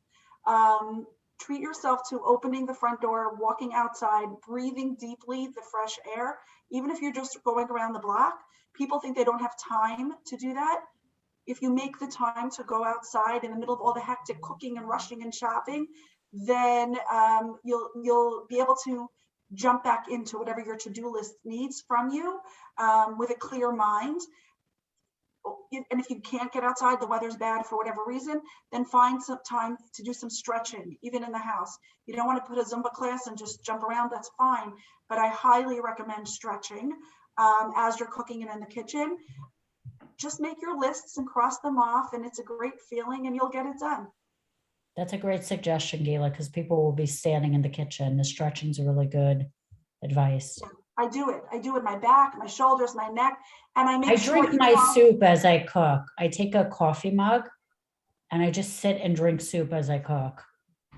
Treat yourself to opening the front door, walking outside, breathing deeply the fresh air. Even if you're just going around the block, people think they don't have time to do that. If you make the time to go outside in the middle of all the hectic cooking and rushing and shopping, then you'll be able to jump back into whatever your to-do list needs from you with a clear mind. And if you can't get outside, the weather's bad for whatever reason, then find some time to do some stretching, even in the house. You don't want to put a Zumba class and just jump around, that's fine. But I highly recommend stretching as you're cooking and in the kitchen. Just make your lists and cross them off, and it's a great feeling, and you'll get it done. that's a great suggestion, Gila, because people will be standing in the kitchen. The stretching's a really good advice. Yeah, I do it my back, my shoulders, my neck, and I drink my soup as I cook. I take a coffee mug and I just sit and drink soup as I cook.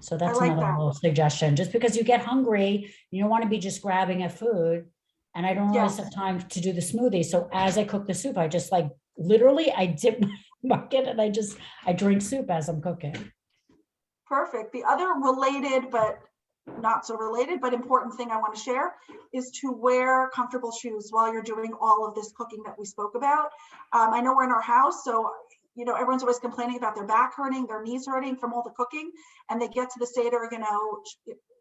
So that's another little suggestion. Just because you get hungry, you don't want to be just grabbing at food. And I don't always have time to do the smoothie. So as I cook the soup, I just literally I dip my bucket and I drink soup as I'm cooking. Perfect. The other related, but not so related, but important thing I want to share is to wear comfortable shoes while you're doing all of this cooking that we spoke about. I know we're in our house, so everyone's always complaining about their back hurting, their knees hurting from all the cooking, and they get to the Seder,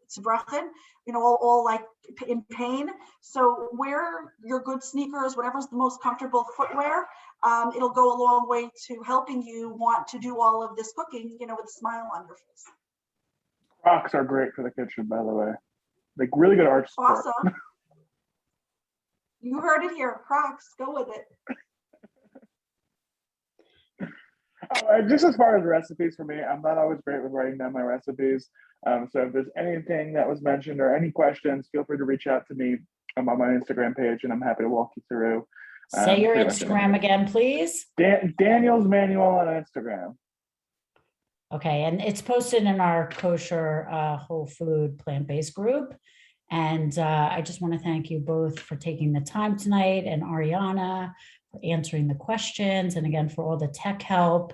tzbrachen, all like in pain. So wear your good sneakers, whatever's the most comfortable footwear. It'll go a long way to helping you want to do all of this cooking, with a smile on your face. Crocs are great for the kitchen, by the way. Like really good arch support. Awesome. You heard it here. Crocs, go with it. Just as far as recipes for me, I'm not always great with writing down my recipes. So if there's anything that was mentioned or any questions, feel free to reach out to me. I'm on my Instagram page and I'm happy to walk you through. Say your pretty much Instagram again, please. Daniel's Manual on Instagram. Okay, and it's posted in our kosher whole food plant-based group. And I just want to thank you both for taking the time tonight, and Ariana for answering the questions, and again for all the tech help.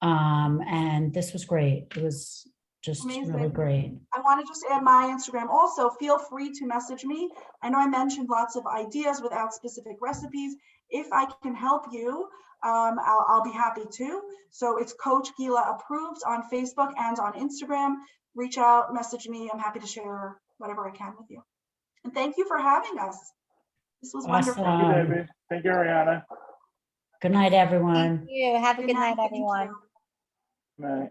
And this was great. It was just Amazing. really great. I want to just add my Instagram also. Feel free to message me. I know I mentioned lots of ideas without specific recipes. If I can help you, I'll be happy to. So it's Coach Gila approved on Facebook and on Instagram. Reach out, message me. I'm happy to share whatever I can with you. And thank you for having us. This was wonderful. Thank you, Awesome. Debbie. Thank you, Ariana. Good night, everyone. Thank you. Have a good night, Thank everyone. you. Good night.